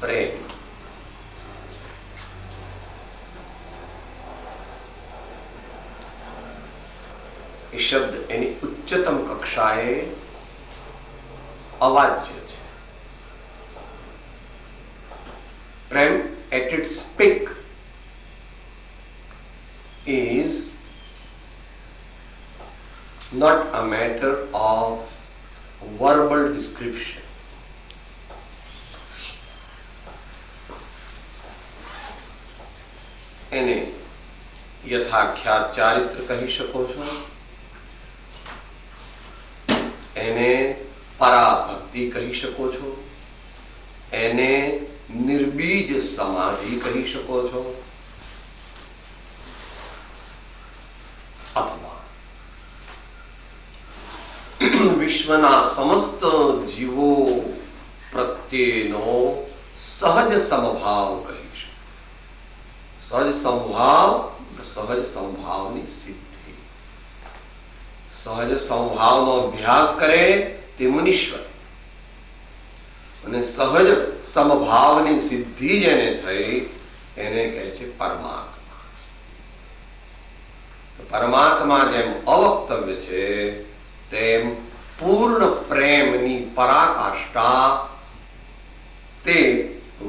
પ્રેમ એ શબ્દ એની ઉચ્ચતમ કક્ષાએ અવાજ્ય છે. પ્રેમ at its peak is not a matter of verbal description. એને યથાખ્યાત ચારિત્ર કહી શકો છો, એને પરાભક્તિ કહી શકો છો, એને નિર્બીજ સમાધિ કહી શકો છો, અથવા વિશ્વના સમસ્ત જીવો પ્રત્યેનો સહજ સમભાવ કહી શકો. સહજ સમભાવ, સહજ સમભાવની સિદ્ધિ. સહજ સમભાવનો અભ્યાસ કરે તે મુનીશ્વર, અને સહજ સમભાવની સિદ્ધિ જેને થઈ એને કહે છે પરમાત્મા. પરમાત્મા જેમ અવક્તવ્ય છે તેમ પૂર્ણ પ્રેમની પરાકાષ્ઠા તે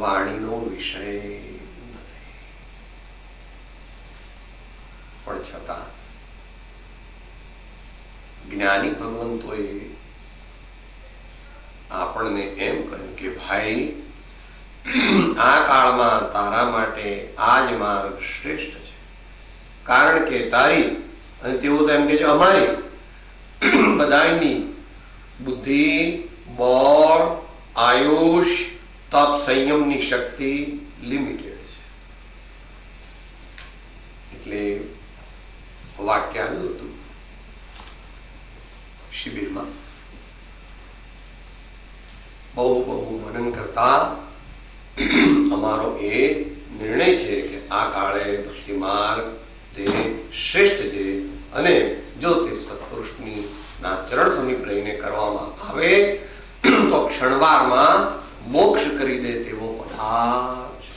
વાણીનો વિષય નથી. પણ છતાં જ્ઞાની ભગવંતોએ આપણને એમ કહ્યું કે ભાઈ, આ કાળમાં તારા માટે આ જ માર્ગ શ્રેષ્ઠ છે. કારણ કે તારી, અને તેઓ તો એમ કે છે અમારી બધાની બુદ્ધિ, બળ, આયુષ, તપ, સંયમની શક્તિ લિમિટેડ છે. એટલે વાક્ય આવ્યું હતું શિબિરમાં, બહુ મનન કરતા અમારો એ નિર્ણય છે કે આ કાળે ભક્તિ માર્ગ તે શ્રેષ્ઠ છે, અને જો તે સત્પુરુષની ના ચરણ સમીપ રહીને કરવામાં આવે તો ક્ષણવારમાં મોક્ષ કરી દે તેવો પદાર્થ છે.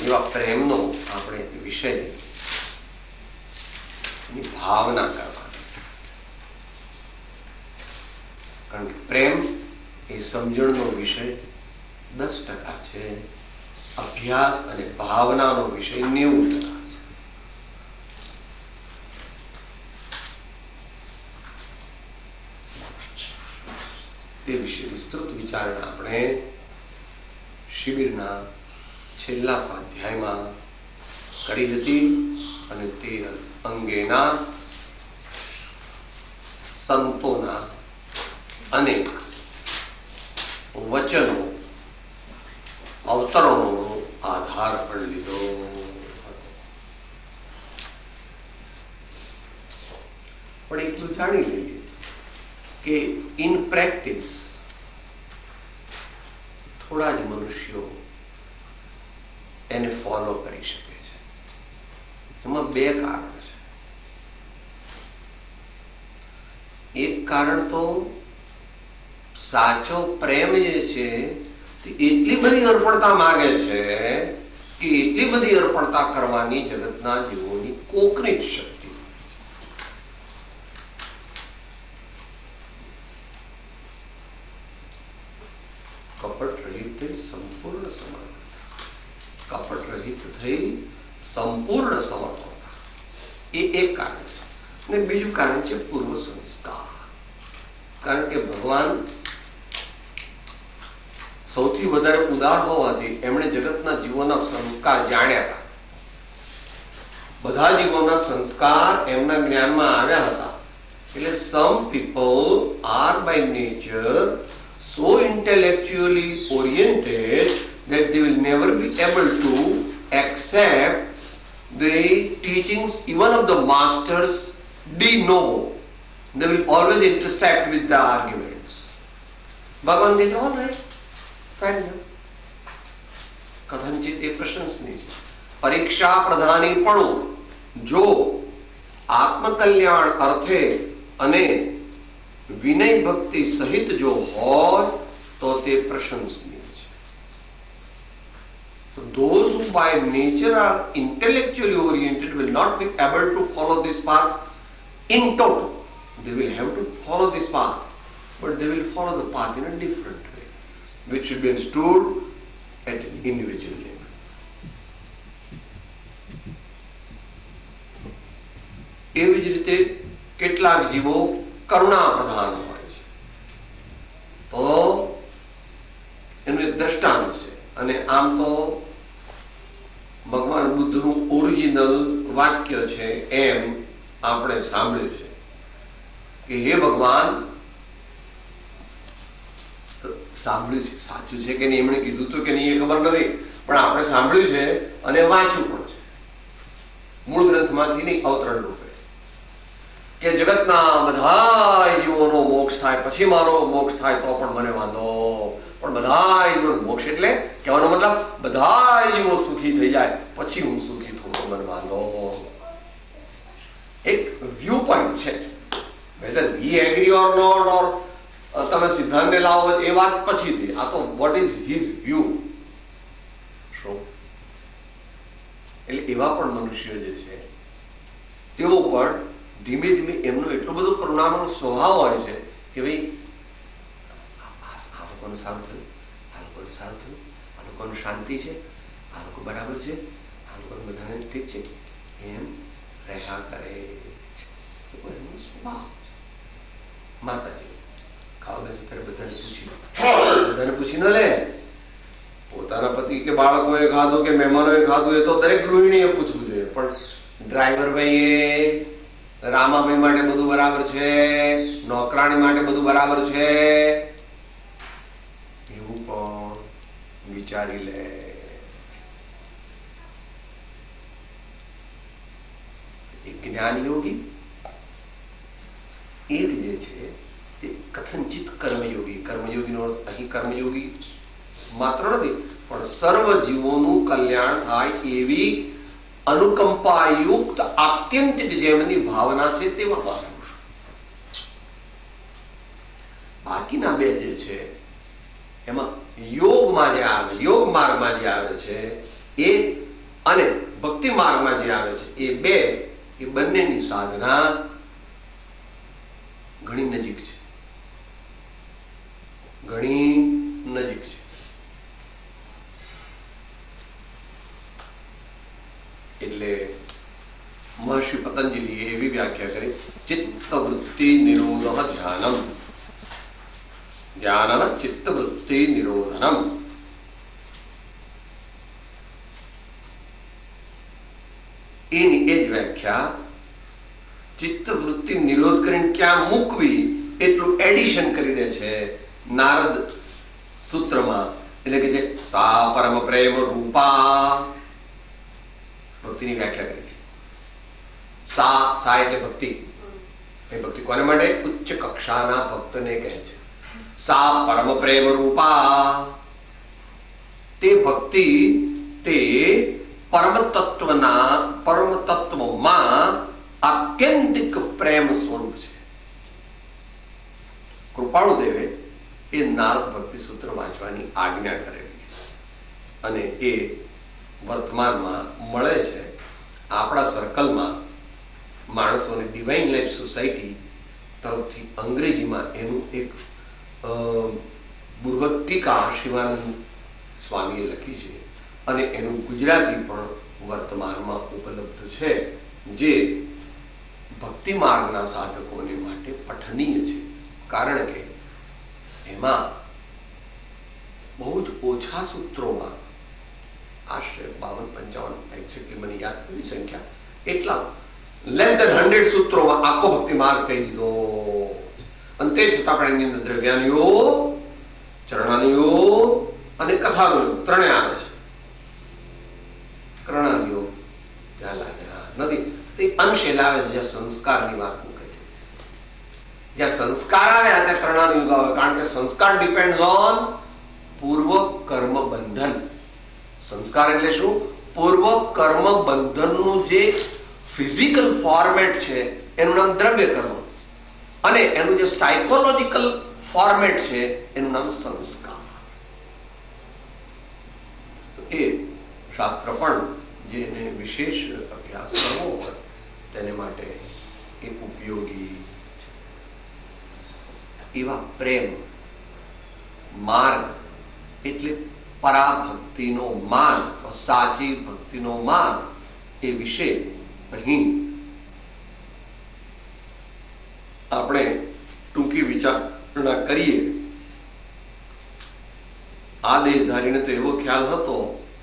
એવા પ્રેમનો આપણે વિષય ભાવના કરવાની. કારણ કે પ્રેમ એ સમજણનો વિષય 10% છે, અભ્યાસ અને ભાવનાનો વિષય 90% છે. તે વિશે વિસ્તૃત વિચારણા આપણે શિબિરના છેલ્લા સ્વાધ્યાયમાં કરી હતી, અને તે અંગેના સંતોના અનેક વચનો, અવતરણોનો આધાર પણ લીધો હતો. પણ એટલું જાણી લઈએ કે ઇન પ્રેક્ટિસ થોડા જ મનુષ્યો એને ફોલો કરી શકે છે. એમાં 2 કારણ છે. એક કારણ તો સાચો પ્રેમ જે છે તે એટલી બધી અર્પણતા માંગે છે કે એટલી બધી અર્પણતા કરવાની જગતના જીવોની કોકની જ શક્તિ. કપટ રહિત થઈ સંપૂર્ણ સમર્પણ, કપટ રહિત થઈ સંપૂર્ણ સમર્પણ, એ એક કારણ છે. અને બીજું કારણ છે પૂર્વ સંસ્કાર. કારણ કે ભગવાન સૌથી વધારે ઉદાર હોવાથી એમણે જગતના જીવોના સંસ્કાર જાણ્યા હતા. બધા જીવોના સંસ્કાર એમના જ્ઞાનમાં આવ્યા હતા. એટલે some people are by nature so intellectually oriented that they will never be able to accept the teachings even of the masters de novo. They will always intersect with the arguments. Bhagavan said, all right, fine enough. કથનચિત એ પ્રશંસનીય છે. પરીક્ષા પ્રધાનીપણું જો આત્મકલ્યાણ અર્થે અને વિનય ભક્તિ સહિત જો હોય તો તે પ્રશંસનીય છે. So those who by nature are intellectually oriented will not be able to follow this path in total. They will have to follow this path, but they will follow the path in a different way, which should be understood at an individual level. એવી જ રીતે કેટલાક જીવો કરુણા પ્રધાન હોય છે, તો એનું એક દ્રષ્ટાંત છે. અને આમ તો ભગવાન બુદ્ધનું ઓરિજિનલ વાક્ય છે એમ આપણે સાંભળ્યું છે કે હે ભગવાન, સાંભળ્યું છે, સાચું છે કે નહીં એમણે કીધું તો કે નહીં એ ખબર નથી, પણ આપણે સાંભળ્યું છે અને વાંચ્યું પણ છે, મૂળ ગ્રંથમાંથી નહીં, અવતરણ રૂપે, કે જગતના બધા જીવોનો મોક્ષ થાય પછી મારો મોક્ષ થાય તો પણ મને વાંધો, પણ બધા જીવો મોક્ષ એટલે કહેવાનો મતલબ બધા જીવો સુખી થઈ જાય પછી હું સુખી થઉં તો મને વાંધો. એક વ્યૂ પોઈન્ટ છે, whether we agree or not, or તમે સિદ્ધાંતને લાવો એ વાત પછીથી, આ તો what is his view. એટલે એવા પણ મનુષ્યો જે છે તેઓ પણ ધીમે ધીમે એમનો એટલો બધો કરુણાનો સ્વભાવ હોય છે કે ભાઈ આ લોકોનું સારું થયું, આ લોકોનું સારું થયું, આ લોકોનું શાંતિ છે, આ લોકો બરાબર છે, આ લોકોનું બધાને ઠીક છે, એમ રહ્યા કરે છે. એમનો સ્વભાવ છે. માતાજી ખાવા બેસે ત્યારે બધાને પૂછી ન લે. પોતાના પતિ કે બાળકોએ ખાધું કે મહેમાનોએ ખાધું એ તો દરેક ગૃહિણીએ પૂછવું જોઈએ, પણ ડ્રાઈવર ભાઈએ રામાભાઈ માટે બધું બરાબર છે, નોકરાણી માટે બધું બરાબર છે, એવું પણ વિચારી લે. એક જ્ઞાન યોગી, એક જે છે તે કથનચિત કર્મયોગી. કર્મયોગીનો અર્થ અહીં કર્મયોગી માત્ર નથી, પણ સર્વ જીવોનું કલ્યાણ થાય એવી અનુકંપાયુક્ત આત્યંતિક જેમની ભાવના છે તેવા પુરુષ. બાકીના બે જે છે એમાં યોગમાં જે આવે, યોગ માર્ગમાં જે આવે છે એ અને ભક્તિ માર્ગમાં જે આવે છે એ બે, એ બંનેની સાધના ઘણી નજીક છે, ઘણી નજીક છે. એટલે મહર્ષિ પતંજલિએ એવી વ્યાખ્યા કરી, ચિત્તવૃત્તિ નિરોધ ધ્યાનમ, ધ્યાન ચિત્તવૃત્તિ નિરોધનમ. એની એ જ વ્યાખ્યા ચિત્તવૃત્તિ નિરોધ કરીને ક્યાં મૂકવી એટલું એડિશન કરી દે છે નારદ સૂત્રમાં. એટલે કે જે સા પરમ પ્રેમ રૂપા ભક્તિની વ્યાખ્યા કરી છે. સા એટલે ભક્તિ. એ ભક્તિ કોને માટે? ઉચ્ચ કક્ષાના ભક્તને કહે છે. સા પરમ પ્રેમ રૂપા, તે ભક્તિ તે પરમ તત્વમાં આત્યંતિક પ્રેમ સ્વરૂપ છે. કૃપાળુ દેવે એ નારદ ભક્તિ સૂત્ર વાંચવાની આજ્ઞા કરેલી છે અને એ વર્તમાનમાં મળે છે આપણા સર્કલમાં. માણસોની ડિવાઇન લાઈફ સોસાયટી તરફથી અંગ્રેજીમાં એનું એક બૃહદ ટીકા શિવાનંદ સ્વામીએ લખી છે અને એનું ગુજરાતી પણ વર્તમાનમાં ઉપલબ્ધ છે, જે ભક્તિ માર્ગના સાધકોને માટે પઠનીય છે. કારણ કે એમાં બહુ જ ઓછા સૂત્રોમાં, આશરે 52-55 એક્ઝેક્ટલી મને યાદ નથી સંખ્યા, એટલા લેસ ધેન 100 સૂત્રોમાં આખો ભક્તિ માર્ગ કહી દીધો. અને તે છતાં પણ એની અંદર દ્રવ્યાનુયો, ચરણાનુયો અને કથાનુયો ત્રણેય આવે છે. કરણાનુયો ત્યાં લાગ્યા નથી, તે અંશે લાવે છે જ્યાં સંસ્કારની વાત મૂકે છે. જ્યાં સંસ્કાર આવે ત્યાં કરણાનુયો આવે, કારણ કે સંસ્કાર ડિપેન્ડ ઓન પૂર્વ કર્મ બંધન. સંસ્કાર એટલે શું? પૂર્વ કર્મ બંધનનું જે ફિઝિકલ ફોર્મેટ છે એનું નામ દ્રવ્ય કર્મ, અને એનું જે સાયકોલોજીકલ ફોર્મેટ છે એનું નામ સંસ્કાર. એ શાસ્ત્ર પણ જેને વિશેષ અભ્યાસ કરવો હોય તેને માટે એ ઉપયોગી. એવા પ્રેમ માર્ગ એટલે પરાભક્તિનો માર્ગ, સાચી ભક્તિનો માર્ગ, એ વિશે અહીં આપણે ટૂંકી વિચારણા કરીએ. આ દેહધારીને તો એવો ખ્યાલ હતો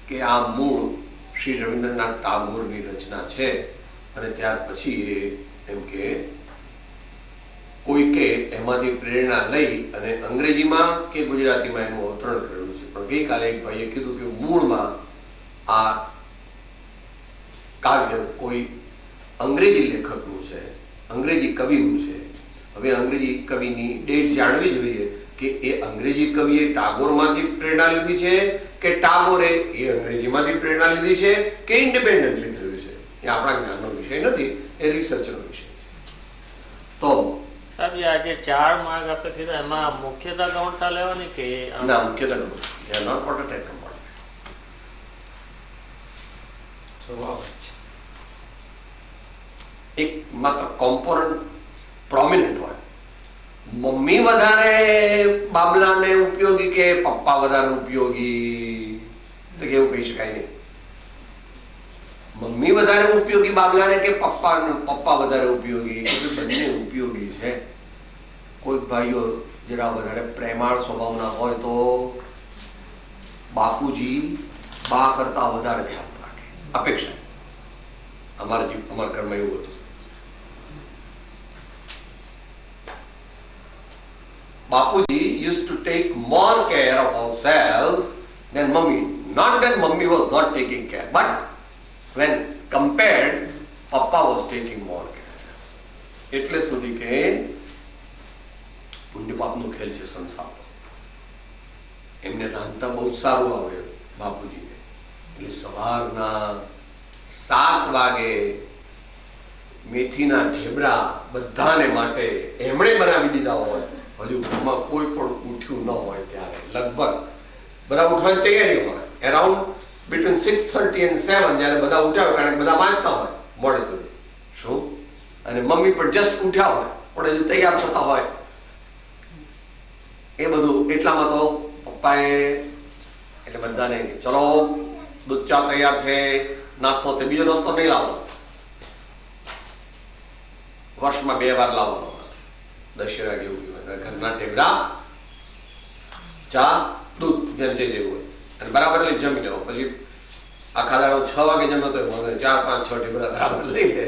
કે આ મૂળ શ્રી રવિન્દ્રનાથ ટાગોરની રચના છે, અને ત્યાર પછી એ એમ કે કોઈકે એમાંથી પ્રેરણા લઈ અને અંગ્રેજીમાં કે ગુજરાતીમાં એનું અવતરણ કરેલું છે. પણ ગઈકાલે એક ભાઈએ કીધું કે મૂળમાં આ કાવ્ય કોઈ અંગ્રેજી લેખકનું છે, અંગ્રેજી કવિનું છે. હવે અંગ્રેજી કવિની ડેટ જાણવી જોઈએ કે એ અંગ્રેજી કવિએ ટાગોરમાંથી પ્રેરણા લીધી છે કે ટાગોરે એ અંગ્રેજીમાંથી પ્રેરણા લીધી છે કે ઇન્ડિપેન્ડન્ટલી થયું છે. એ આપણા જ્ઞાનનો વિષય નથી, એ રિસર્ચનો વિષય છે. તો સાહેબ, આજે 4 માર્ગ આપણે કીધા, એમાં મુખ્યતા ગૌણતા લેવાની કે ના, મુખ્યતા ગૌણતા. They are not prototype components. એક માત્ર કોમ્પોનન્ટ પ્રોમિનન્ટ હોય. મમ્મી વધારે બાબલાને ઉપયોગી કે પપ્પા વધારે ઉપયોગી, તો કેવું કહી શકાય નહીં. મમ્મી વધારે ઉપયોગી બાબલાને કે પપ્પા વધારે ઉપયોગી, બંને ઉપયોગી છે. કોઈ ભાઈઓ જરા વધારે પ્રેમાળ સ્વભાવના હોય તો બાપુજી બા કરતા વધારે ધ્યાન રાખે, અપેક્ષા. અમારા ઘરમાં એવું હતું. Bapuji used to take more care of ourselves than mummy. Not that mummy was not taking care, but when compared, Papa was taking more care. એટલે સુધી કે પુણ્ય પાપનો ખેલ છે સંસાર. એમને રાંધતા બહુ સારું આવડે બાપુજીને. એટલે સવારના 7 વાગે મેથીના ઢેબરા બધાને માટે એમણે બનાવી દીધા હોય. હજુ ઘરમાં કોઈ પણ ઉઠ્યું ન હોય ત્યારે લગભગ બધા ઉઠવાની તૈયારી હોય. એરાઉન્ડ બિટવીન 6:30 and 7 જ્યારે બધા ઉઠ્યા હોય, કારણ કે બધા વાંચતા હોય મોડે સુધી. શું? અને મમ્મી પણ જસ્ટ ઉઠ્યા હોય પણ હજુ તૈયાર થતા હોય. એ બધું એટલામાં તો પપ્પાએ એટલે બધાને ચલો દૂધ ચા તૈયાર છે, નાસ્તો તે બીજો નાસ્તો નહીં લાવો, વર્ષમાં 2 વાર લાવવાનો, દશેરા જેવું ઘરના ટેબડા ચા દૂધ જેમ જે જેવું હોય, અને બરાબર લઈ જમી લેવો. પછી આખા દાડો 6 વાગે જમો તો 4, 5, 6 ટેબડા બરાબર લઈ લે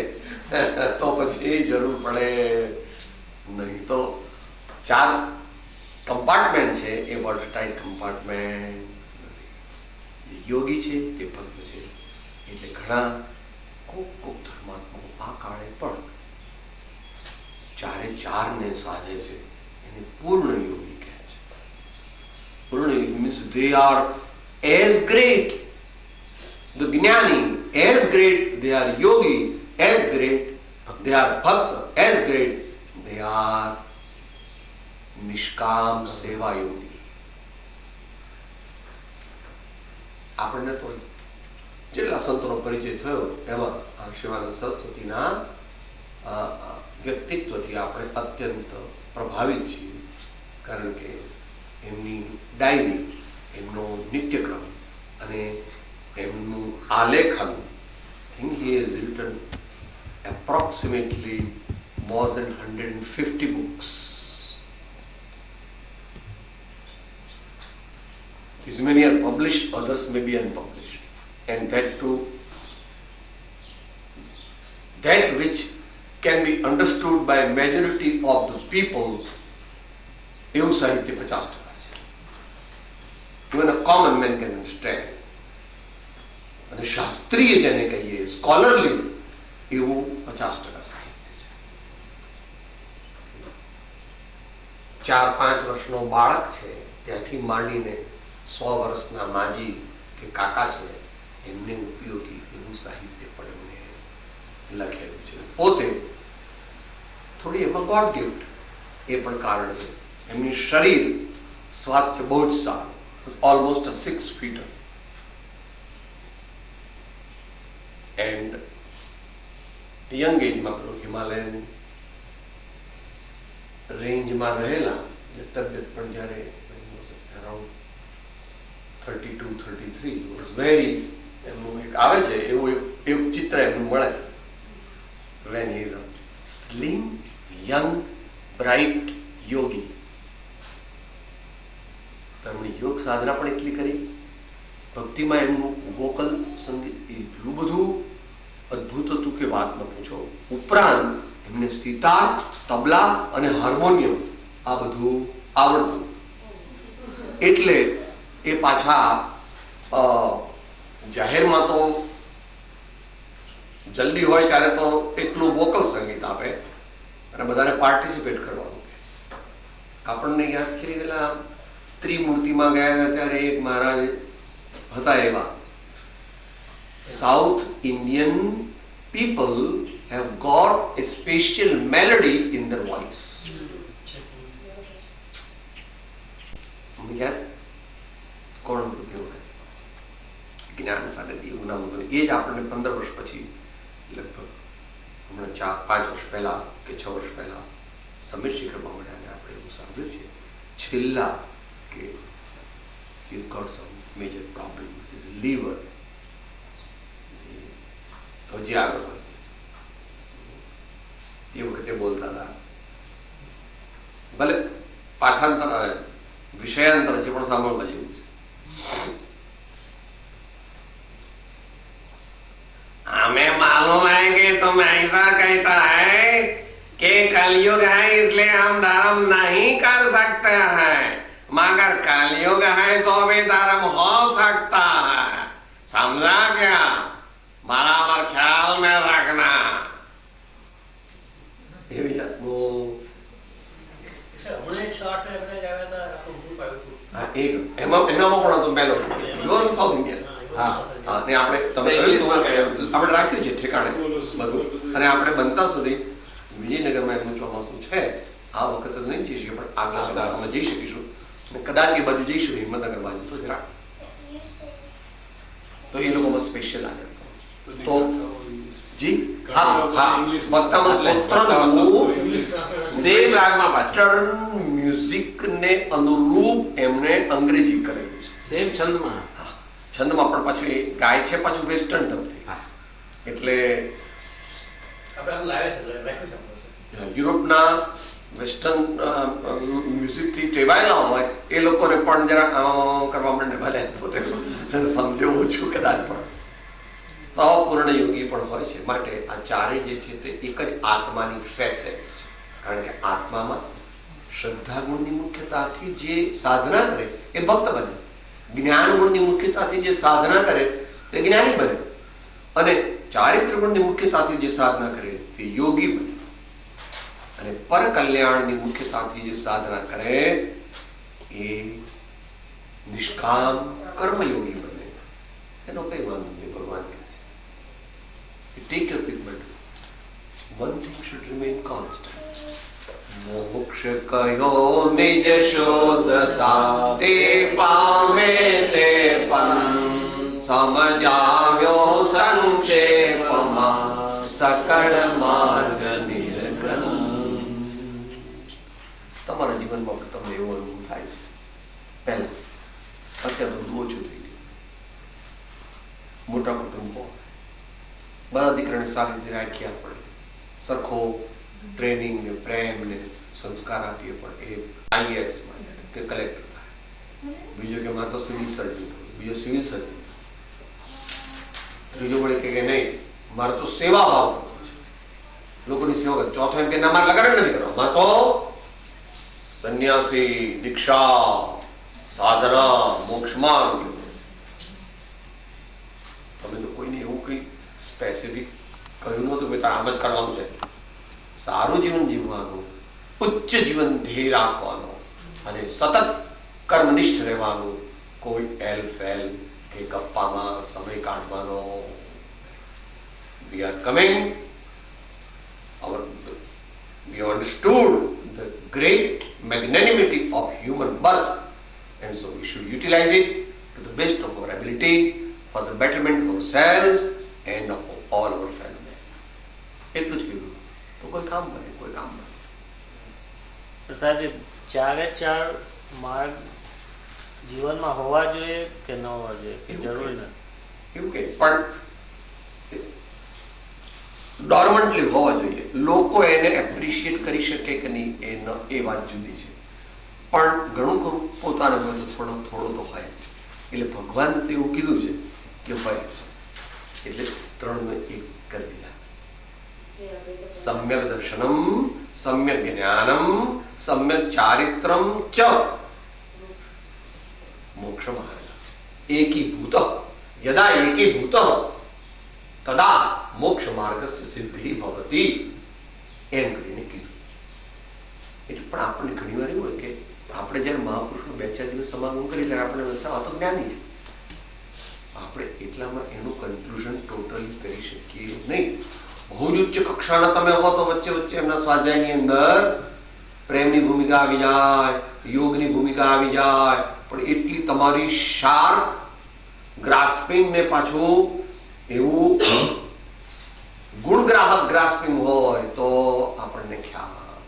તો પછી જરૂર પડે નહીં. તો 4 કમ્પાર્ટમેન્ટ છે એ વોટર ટાઇટ કમ્પાર્ટમેન્ટ નથી. યોગી છે તે ભક્ત છે. એટલે ઘણા કોક ધર્માત્મકો આ કાળે પણ 4 ને સાધે છે. એને પૂર્ણ યોગી કહે છે. પૂર્ણ યોગી means they are as great, the જ્ઞાની as great, they are yogi as great, they are bhakt as great, they are નિષ્કામ સેવા યોગી. આપણને તો જેટલા સંતોનો પરિચય થયો એમાં શિવાનંદ સરસ્વતીના વ્યક્તિત્વથી આપણે અત્યંત પ્રભાવિત છીએ. કારણ કે એમની ડાયરી, એમનો નિત્યક્રમ અને એમનું આલેખન, think he has written approximately more than 150 books. His many are published, others may be unpublished, and that too, that which can be understood by a majority of the people, એવું સાહિત્ય 50% છે. Even a common man can understand. અને શાસ્ત્રીય જેને કહીએ, સ્કોલરલી, એવું 50% સાહિત્ય છે. 4-5 વર્ષનો બાળક છે ત્યાંથી માંડીને 100 વર્ષના માજી કે કાકા છે એમને ઉપયોગી એવું સાહિત્ય પણ એમને લખેલું છે. પોતે થોડી એમાં ગોડ ગિફ્ટ એ પણ કારણ છે. એમની શરીર સ્વાસ્થ્ય બહુ જ સારું, ઓલમોસ્ટ 6 feet એન્ડ યંગ એજમાં પેલું હિમાલયન રેન્જમાં રહેલા, તબિયત પણ જ્યારે અરાઉન્ડ 32-33 વોઝ વેરી, એમનું એક આવે છે એવું એક ચિત્ર એમનું મળે છે. When he is a slim young bright yogi. તો એમણે યોગ સાધના પણ એટલી કરી, ભક્તિમાં એમનું વોકલ સંગીત એટલું બધું અદ્ભુત હતું કે વાત ન પૂછો. ઉપરાંત એમને સિતાર, તબલા અને હાર્મોનિયમ આ બધું આવડતું. એટલે એ પાછા જાહેરમાં તો જલ્દી હોય ત્યારે તો એટલું વોકલ સંગીત આપે અને બધાને પાર્ટિસિપેટ કરવાનું. આપણને યાદ છે પેલા ત્રિમૂર્તિમાં ગયા હતા ત્યારે એક મહારાજ હતા એવા, south Indian people have got a special melody in their voice. યાદ કોણ હતું તેવું? જ્ઞાન સાગર એવું નામ હતું. એ જ આપણને 15 વર્ષ પછી, લગભગ હમણાં 4-5 વર્ષ પહેલા કે 6 વર્ષ પહેલા સમિત શિખરમાં મળ્યા અને આપણે એવું સાંભળ્યું છે છેલ્લા કે he's got some major problem with his liver. હજી આગળ હોય તે વખતે બોલતા હતા, ભલે પાઠાંતર विषयांतर છે પણ સાંભળવા જેવું છે. हमें मालूम है कि तुम ऐसा कहता है कि कलयुग है इसलिए हम धर्म नहीं कर सकते हैं, मगर कलयुग है तो भी धर्म हो सकता है. समझा क्या? बराबर ख्याल में रखना. એવી જાતનું એનામાં પણ હતું મેલો સાઉથ ઇન્ડિયન. આપણે આપણે રાખ્યું છે ઠેકાણે બધું, અને આપણે બનતા સુધી વિજયનગરમાં એમનું ચોમાસું છે. આ વખતે તો નહીં જઈ શકીએ પણ આગલા ચોમાસામાં જઈ શકીશું. કદાચ એ બાજુ જઈશું હિંમતનગર બાજુ તો જરા, તો એ લોકોમાં સ્પેશિયલ આગળ તો જી હા હા વક્તામાં સેમ રાગમાં પાછળ મ્યુઝિક ને અનુરૂપ એમણે અંગ્રેજી કરેલું છે. સેમ છંદમાં, છંદમાં પણ પાછું એ ગાય છે પાછું વેસ્ટર્ન ઢબથી. એટલે યુરોપના વેસ્ટર્ન મ્યુઝિકથી ટેવાયેલા હોય એ લોકોને પણ જરા કરવા માંડે, ભલે પોતે સમજે ઓછું કદાચ પણ તો પૂર્ણ યોગી પણ હોય છે. માટે આ ચારેય જે છે તે એક જ આત્માની ફેસેટ્સ. કારણ કે આત્મામાં શ્રદ્ધા ગુણની મુખ્યતાથી જે સાધના કરે એ ભક્ત બને, જ્ઞાન ગુણની મુખ્યતાથી જે સાધના કરે તે જ્ઞાની બને, અને ચારિત્ર ગુણની મુખ્યતાથી જે સાધના કરે તે યોગી બને, અને પર કલ્યાણની મુખ્યતાથી જે સાધના કરે એ નિષ્કામ કર્મયોગી બને. એનો કઈ વાંધો નહીં, ભગવાન કહે છે take your pick, but one thing should remain constant. મોક્ષ કયો નિજ શોધતા તે પામે તે પણ સમજાવ્યો સંક્ષેપમાં સકળ માર્ગ નિર્ગમ. તમારા જીવનમાં તમને એવો અનુભવ થાય છે? પહેલા અત્યારે બધું ઓછું થઈ ગયું, મોટા કુટુંબો, બધા દીકરાને સારી રીતે રાખ્યા પડે, સરખો ટ્રેનિંગ ને પ્રેમ ને સંસ્કાર આપીએ પણ એ IAS કે કલેક્ટર થાય, બીજો કે મારે તો સિવિલ સર્જન, બીજો સિવિલ સર્જન, ત્રીજો વળે કે નહીં મારે તો સેવા ભાવ કરવો છે, લોકોની સેવા કરે, ચોથો એમ કે ના મારે લગાડ નથી કરવા, મારે તો સંન્યાસી દીક્ષા સાધના મોક્ષ માર્ગ. તમે તો કોઈને એવું કઈ સ્પેસિફિક કહ્યું નહોતું કે આમ જ કરવાનું છે. સારું જીવન જીવવાનું, ઉચ્ચ જીવન ધ્યેય રાખવાનો અને સતત કર્મનિષ્ઠ રહેવાનું, કોઈ એલ ફેલ કે ગપ્પામાં સમય કાઢવાનો. We are coming we understood the great magnanimity of human birth, and so we should utilize it to the best of our ability for the betterment of ourselves and of all our fellow men. એટલું જ કીધું તો કોઈ કામ કરે, કોઈ કામ કરે. તો સાહેબ એ ચારે ચાર માર્ગ જીવનમાં હોવા જોઈએ કે ન હોવા જોઈએ કે જરૂરી નથી? એવું કે પણ ડોર્મન્ટલી હોવા જોઈએ. લોકો એને એપ્રિશિએટ કરી શકે કે નહીં એ વાત જુદી છે, પણ ઘણું ખરું પોતાને હોય તો થોડો થોડો તો હોય. એટલે ભગવાન તો એવું કીધું છે કે હોય, એટલે ત્રણનો એક કરી દીધા. સમ્યક દર્શનમ, સમ્યક જ્ઞાનમ, સમ્યક ચારિત્રમ ચ મોક્ષ માર્ગ. એકીભૂત યદા એકીભૂત તદા મોક્ષ માર્ગસ્ય સિદ્ધિ ભવતિ એમ કરીને કીધું. એટલે પણ આપણને ઘણી વાર એવું હોય કે આપણે જયારે મહાપુરુષનો 2-4 દિવસ સમાગમ કરીએ ત્યારે આપણે આ તો જ્ઞાની છે, આપણે એટલામાં એનું કન્ક્લુઝન ટોટલી કરી શકીએ નહીં. બહુ જ ઉચ્ચ કક્ષાના તમે હો તો વચ્ચે વચ્ચે એમના સ્વાધ્યાયની અંદર પ્રેમની ભૂમિકા આવી જાય, યોગની ભૂમિકા આવી જાય, પણ એટલી તમારી શાર્પ ગ્રાસ્પિંગ ને પાછું એવું ગુણગ્રાહક ગ્રાસ્પિંગ હોય તો આપણને ખ્યાલ.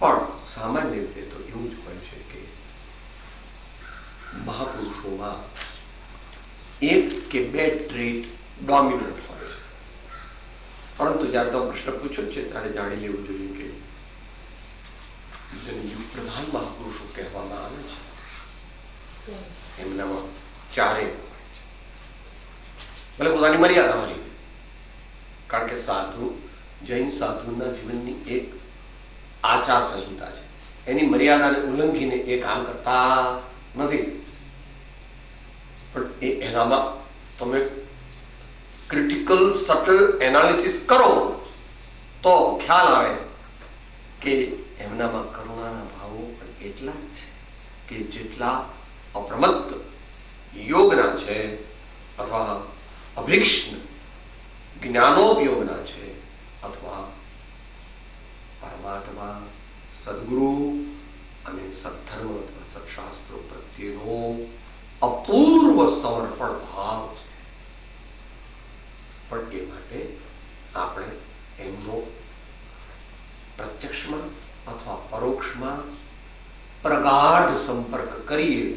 પણ સામાન્ય રીતે તો એવું જ હોય છે કે મહાપુરુષોમાં એક કે બે ટ્રેટ ડોમિનન્ટ હોય છે. પરંતુ જયારે તમે પ્રશ્ન પૂછો છે ત્યારે જાણી લેવું જોઈએ કે જેને યુગ પ્રધાન મહાપુરુષો કહેવામાં આવે છે એમનામાં ચારે ભલે પોતાની મર્યાદા મારી, કારણ કે સાધુ જૈન સાધુના જીવનની એક આચાર સંહિતા છે, એની મર્યાદાને ઉલ્લંઘીને એ કામ કરતા નથી. પણ એનામાં તમે ક્રિટિકલ સટલ એનાલિસિસ કરો તો ખ્યાલ આવે કે એમનામાં કરુણાના ભાવો પણ એટલા જ છે કે જેટલા અપ્રમત્ત યોગના છે અથવા અભિક્ષણ જ્ઞાનોપયોગના છે અથવા પરમાત્મા સદગુરુ અને સત્ધર્મ અથવા સત્શાસ્ત્રો પ્રત્યેનો અપૂર્વ સમર્પણ ભાવ છે. પણ એ માટે આપણે એમનો પ્રત્યક્ષમાં અથવા પરોક્ષમાં પ્રગાઢ સંપર્ક કરીએ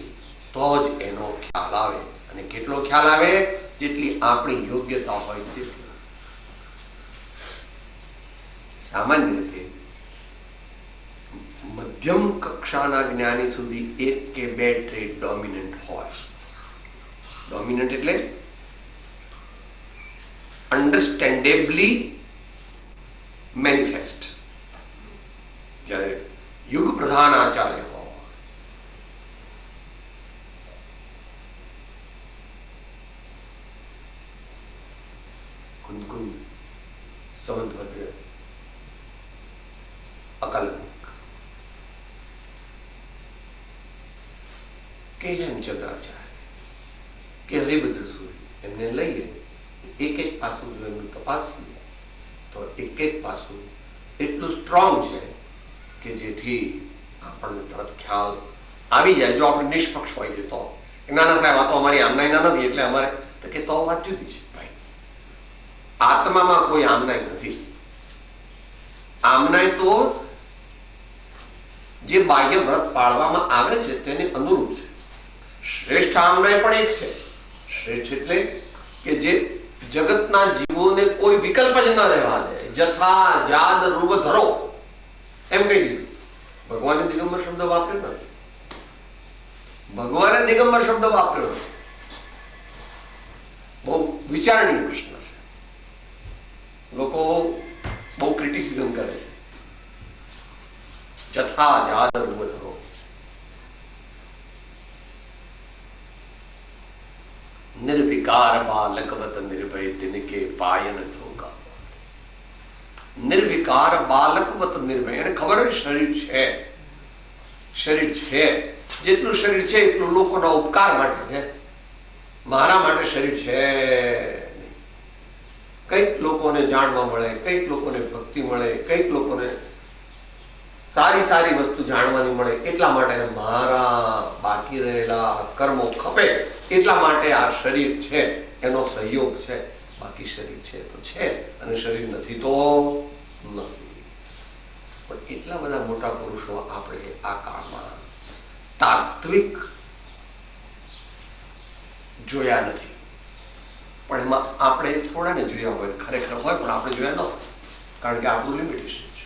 તો જ એનો ખ્યાલ આવે. અને કેટલો ખ્યાલ આવે? જેટલી આપણી યોગ્યતા હોય તેટલી. સામાન્ય રીતે મધ્યમ કક્ષાના જ્ઞાની સુધી એક કે બે ટ્રેડ ડોમિનન્ટ હોય. ડોમિનન્ટ એટલે અંડરસ્ટેન્ડેબલી મેનિફેસ્ટ. જ્યારે યુગ પ્રધાન આચાર્ય હોય, કુંદકુંદ સમંતભદ્ર અકલ્મુખ કે હેમચંદ્રાચાર્ય કે હરિભદ્ર સૂરી, એમને લઈએ એક એક પાસું જો એમનું તપાસીએ તો એક એક પાસું એટલું સ્ટ્રોંગ છે કે જેથી આપણને તરત ખ્યાલ આવી જાય. જો આપણે નિષ્પક્ષ હોઈએ તો ના ના સાહેબ આ તો અમારી આમનાઈના નથી એટલે અમારે તો કે તો વાત જુદી છે ભાઈ. આત્મામાં કોઈ આમનાઈ નથી. આમનાઈ તો જે બાહ્ય વ્રત પાળવામાં આવે છે તેને અનુરૂપ છે. શ્રેષ્ઠ આમનાઈ પણ એક છે. શ્રેષ્ઠ એટલે કે જે જગતના જીવોને કોઈ વિકલ્પ જ ન રહેવા દે. જથા જાદ રૂપ ધરો એમ કહી દીધું. ભગવાને દિગંબર શબ્દ વાપર્યો નથી. ભગવાને દિગંબર શબ્દ વાપર્યો નથી. બહુ વિચારણીય પ્રશ્ન છે. લોકો બહુ ક્રિટિસિઝમ કરે છે. જથા જાદ રૂપ ધરો. निर्विकार बालकवत निर्भय तिनके पायन धोखा. निर्विकार बालकवत निर्भय. એને ખબર જ શરીર છે, શરીર છે, જેટલું શરીર છે એટલું લોકોના ઉપકાર માટે છે, મારા માટે શરીર છે નહીં. કંઈક લોકોને જાણવા મળે, કંઈક લોકોને ભક્તિ મળે, કંઈક લોકોને સારી સારી વસ્તુ જાણવાની મળે, એટલા માટે મારા બાકી રહેલા કર્મો ખપે, એટલા માટે આ શરીર છે એનો સહયોગ છે. બાકી શરીર છે તો છે અને શરીર નથી તો નથી. પણ એટલા બધા મોટા પુરુષો આપણે આ કાળમાં તાત્વિક જોયા નથી. પણ એમાં આપણે થોડાને જોયા હોય, ખરેખર હોય પણ આપણે જોયા ન હોય, કારણ કે આપણું લિમિટેશન છે.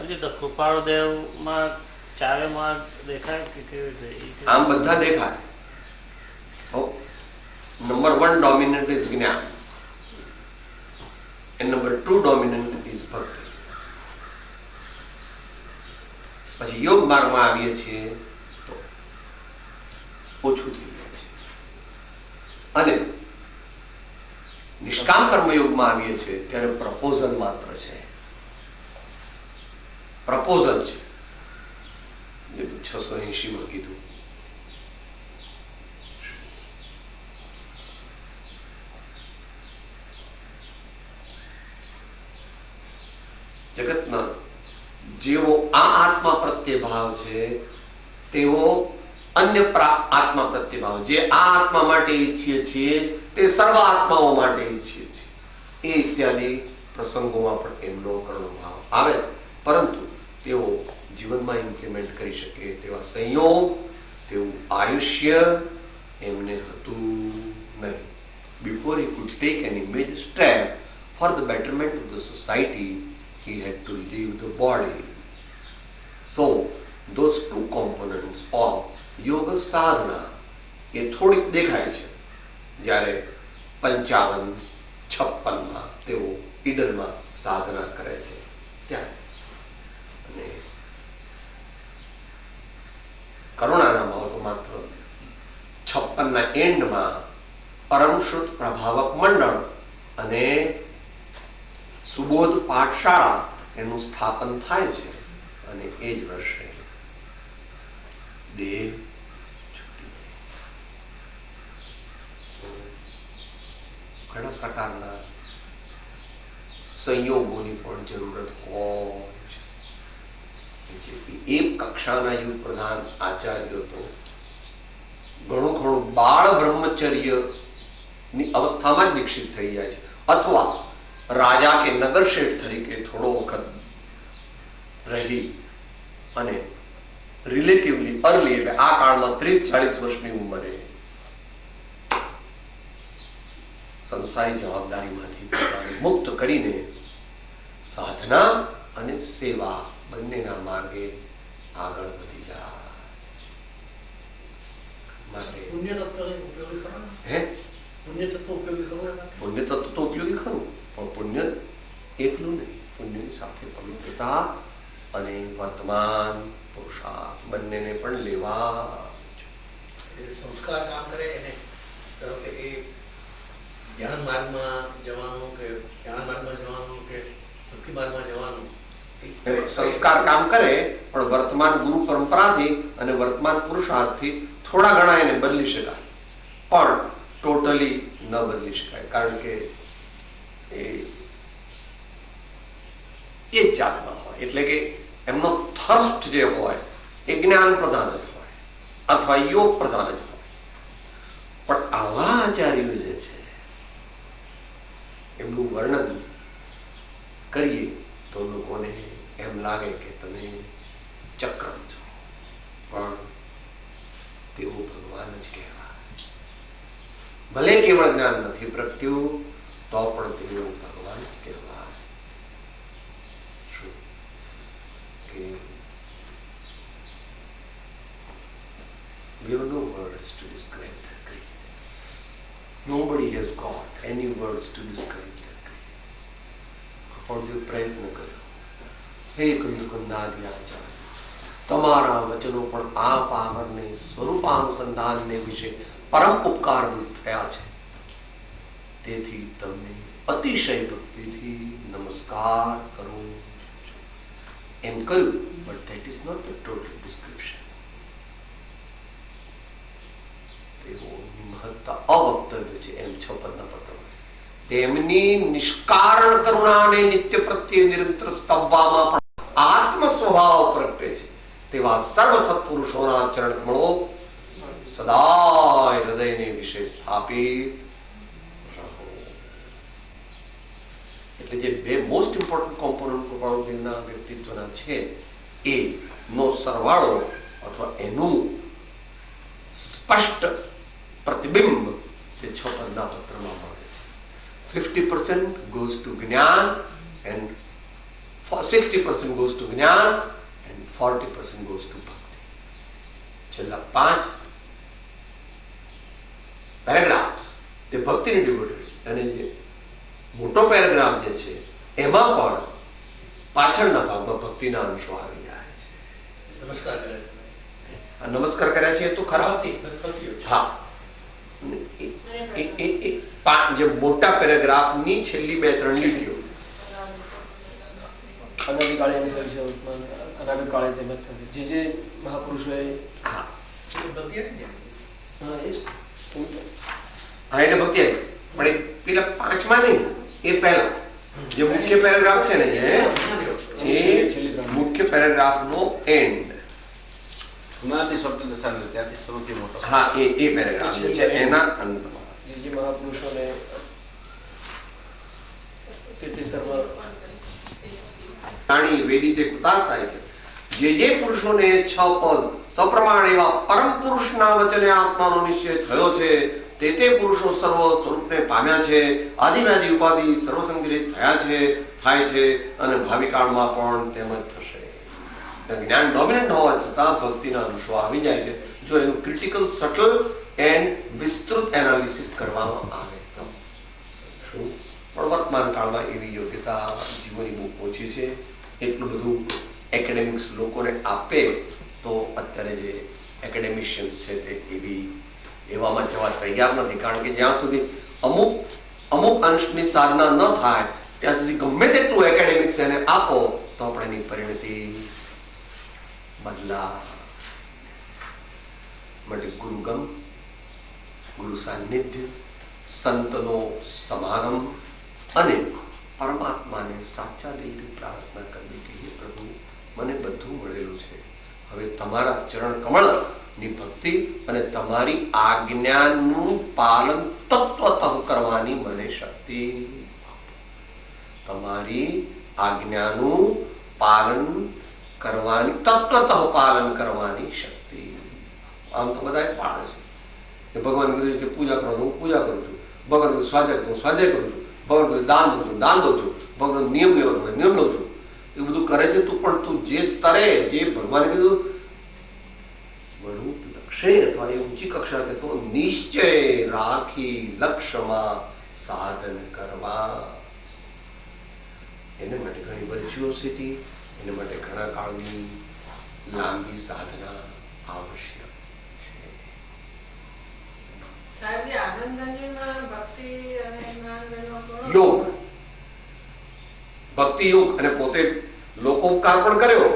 હજી તો કૃપાળુ દેવમાં ચારે માર્ગ દેખાય કે કેવી રીતે? આમ બધા દેખાય. નંબર 1 ડોમિનન્ટ ઇઝ જ્ઞાન and number 2 dominant is ભક્તિ. પછી યોગ માર્ગમાં આવીએ છીએ તો ઓછું થઈ જાય છે, અને નિષ્કામ કર્મયોગમાં આવીએ છીએ ત્યારે પ્રપોઝલ માત્ર છે, પ્રપોઝલ છે. જે 680 માં કીધું. જગતના જેવો આ આત્મા પ્રત્યે ભાવ છે તેવો અન્ય આત્મા પ્રત્યે ભાવ, જે આ આત્મા માટે ઈચ્છીએ છીએ તે સર્વ આત્માઓ માટે ઈચ્છીએ છીએ. એ ઇત્યાદિ પ્રસંગોમાં પણ એમનો કર્મ ભાવ આવે છે, પરંતુ તેઓ જીવનમાં ઇમ્પ્લિમેન્ટ કરી શકે તેવા સંયોગ, તેવું આયુષ્ય એમને હતું નહીં. Before he could take any major step for the betterment of the society, he had to leave the body. So those two components of yoga sadhana એ થોડીક દેખાય છે જ્યારે 55-56 તેઓ ઈડરમાં સાધના કરે છે ત્યારે. અને કરુણાના ભાવ તો માત્ર 56ના એન્ડમાં પરમશ્રુત પ્રભાવક મંડળ અને સુબોધ પાઠશાળા એનું સ્થાપન થાય છે, અને એ જ વર્ષે દેહ છૂટી જાય. ઘણા પ્રકારના સંયોગોની પણ જરૂરત હોય છે. એક કક્ષાના યુગ પ્રધાન આચાર્યો તો ઘણું બાળ બ્રહ્મચર્ય ની અવસ્થામાં જ દીક્ષિત થઈ જાય છે, અથવા રાજા કે નગર શેઠ તરીકે થોડો વખત રહી અને રિલેટિવલી અર્લી, એટલે આ કાળમાં 30-40 વર્ષની ઉંમરે સંસારી જવાબદારીમાંથી પોતાને મુક્ત કરીને સાધના અને સેવા બંનેના માર્ગે આગળ વધી જાય. માટે પુણ્ય તત્વ ઉપયોગી ખરો ને? હે પુણ્ય તત્વ ઉપયોગી ખરો એમાં? પુણ્ય તત્વ તો ઉપયોગી ખરું, પણ પુણ્ય એકલું નહીં. પુણ્યની સાથે પવિત્રતા અને વર્તમાન પુરુષાર્થ બંનેને પણ લેવા. એ સંસ્કાર કામ કરે એને, ધારો કે એ ધ્યાન માર્ગમાં જવાનું કે જ્ઞાન માર્ગમાં જવાનું કે ભક્તિ માર્ગમાં જવાનું, સંસ્કાર કામ કરે, પણ વર્તમાન ગુરુ પરંપરાથી અને વર્તમાન પુરુષાર્થથી થોડા ઘણા એને બદલી શકાય, પણ ટોટલી ન બદલી શકાય, કારણ કે એ જ જાતના હોય. એટલે કે એમનો થર્સ્ટ જે હોય એ જ્ઞાન પ્રધાન જ હોય અથવા યોગ પ્રધાન જ હોય. પણ આવા આચાર્યો જે છે એમનું વર્ણન કરીએ તો લોકોને એમ લાગે કે તમે ચક્રમ છો, પણ તેઓ ભગવાન જ કહેવાય. ભલે કેવળ જ્ઞાન નથી પ્રગટ્યું તો પણ તેઓ ભગવાન જ કહેવાય. શું કે we have no words to describe their greatness. Nobody has got any words to describe their greatness. પણ પ્રયત્ન કર્યો. હે કુંદકુંદાદિ આચાર્ય, તમારા વચનો પણ આ પાવરને સ્વરૂપાનુસંધાનને વિશે પરમ ઉપકારરૂપ થયા છે. તેથી તમને અતિશય ભક્તિથી નમસ્કાર કરું એમ કહ્યું. But that is not the total description. તેઓની મહત્તા અવક્તવ્ય છે એમ 6 પદના પત્ર તેમની નિષ્કારણ કરુણાને નિત્ય પ્રત્યે નિરંતર સ્તવવામાં પણ આત્મ સ્વભાવ પ્રગટે છે તેવા સર્વ સત્પુરુષોના ચરણ કમળો સદાય હૃદયને વિશે સ્થાપિત રહો. એટલે જે બે મોસ્ટ ઇમ્પોર્ટન્ટ કોમ્પોનન્ટ કૃપાળુજીના વ્યક્તિત્વના છે એ નો સરવાળો અથવા એનું સ્પષ્ટ પ્રતિબિંબ જે 6 પદના પત્રમાં મળે છે. 50% goes to જ્ઞાન and 60% goes to જ્ઞાન and 40% goes to ભક્તિ. છેલ્લા 5 પેરેગ્રાફ્સ તે ભક્તિને ડિવોટેડ છે અને જે મોટો પેરેગ્રાફ જે છે એમાં પણ પાછળના ભાગમાં ભક્તિના અંશો આવી જાય છે. નમસ્કાર કરે છે. આ નમસ્કાર કર્યા છે એ તો ખરા. હા, જે મોટા પેરેગ્રાફની છેલ્લી 2-3 લીટીઓ અનાદિકાળે એમ થયું છે ઉત્પન્ન, અનાદિકાળે તેમ જ થશે. જે મહાપુરુષોએ હા ભક્તિ આવી જાય. હા એ જ. હા એટલે ભક્તિ આવી. પણ એ પેલા 5માં નહીં, એ પહેલા જે મુખ્ય પેરેગ્રાફ છે ને એ મુખ્ય પેરેગ્રાફનો એન્ડ. ઉનાદી સ્વપ્ન દશા ત્યાંથી સૌથી મોટો. હા એ પેરેગ્રાફ જે છે એના અંતમાં જે મહાપુરુષોને તે સર્વ જાણી વેદી તે કૃતાર્થ થાય છે. જે પુરુષોને 6 પદ સપ્રમાણ એવા પરમ પુરુષના વચને આત્માનો નિશ્ચય થયો છે તે પુરુષો સર્વ સ્વરૂપને પામ્યા છે. આદિવ્યાધિ ઉપાધિ સર્વસંગિત થયા છે, થાય છે અને ભાવિ કાળમાં પણ તેમ જ થશે. જ્ઞાન ડોમિનન્ટ હોવા છતાં ભક્તિના અંશો આવી જાય છે જો એનું ક્રિટિકલ, સટલ એન્ડ વિસ્તૃત એનાલિસિસ કરવામાં આવે તો. શું પણ વર્તમાન કાળમાં એવી યોગ્યતા જીવોની બહુ ઓછી છે. એટલું બધું એકેડેમિક્સ લોકોને આપે તો અત્યારે જે એકેડેમિશિયન્સ છે તે એવામાં જવા તૈયાર નથી. કારણ કે જ્યાં સુધી અમુક અંશની સાધના ન થાય ત્યાં સુધી ગમે તેટલું એકેડેમિક્સ એને આપો તો પણ એની પરિણતિ બદલા. માટે ગુરુગમ, ગુરુ સાનિધ્ય, સંતનો સમારંભ અને પરમાત્માને સાચા દિલથી પ્રાર્થના કરવી કે હે પ્રભુ મને બધું મળેલું છે, હવે તમારા ચરણ કમળની ભક્તિ અને તમારી આજ્ઞાનું પાલન તત્વતઃ કરવાની મને શક્તિ, તમારી આજ્ઞાનું પાલન કરવાની તત્વતઃ પાલન કરવાની શક્તિ. આમ તો બધા પાડે છે કે ભગવાન કીધું કે પૂજા કરો હું પૂજા કરું છું, ભગવાન કીધું સ્વાધ્યાય કરું સ્વાધ્યાય કરું છું, ભગવાન કીધું દાન દઉં છું દાન દઉં છું, ભગવાન નિયમ લેવાનો નિયમ લઉં છું. એ બધું કરે છે તું, પણ તું જે સ્તરે જે ભગવાને કીધું સ્વરૂપ લક્ષ્ય અથવા એ ઊંચી કક્ષા કે તો નિશ્ચય રાખી લક્ષ્યમાં સાધન કરવા. એને માટે ઘણી વર્ચ્યુઓસિટી, એને માટે ઘણા કાળની લાંબી સાધના આવશ્યક છે. સાહેબજી આનંદગંજીમાં ભક્તિ અને જ્ઞાન બેનો ઘણો યોગ, ભક્તિ યોગ અને પોતે લોકોપકાર પણ કર્યો.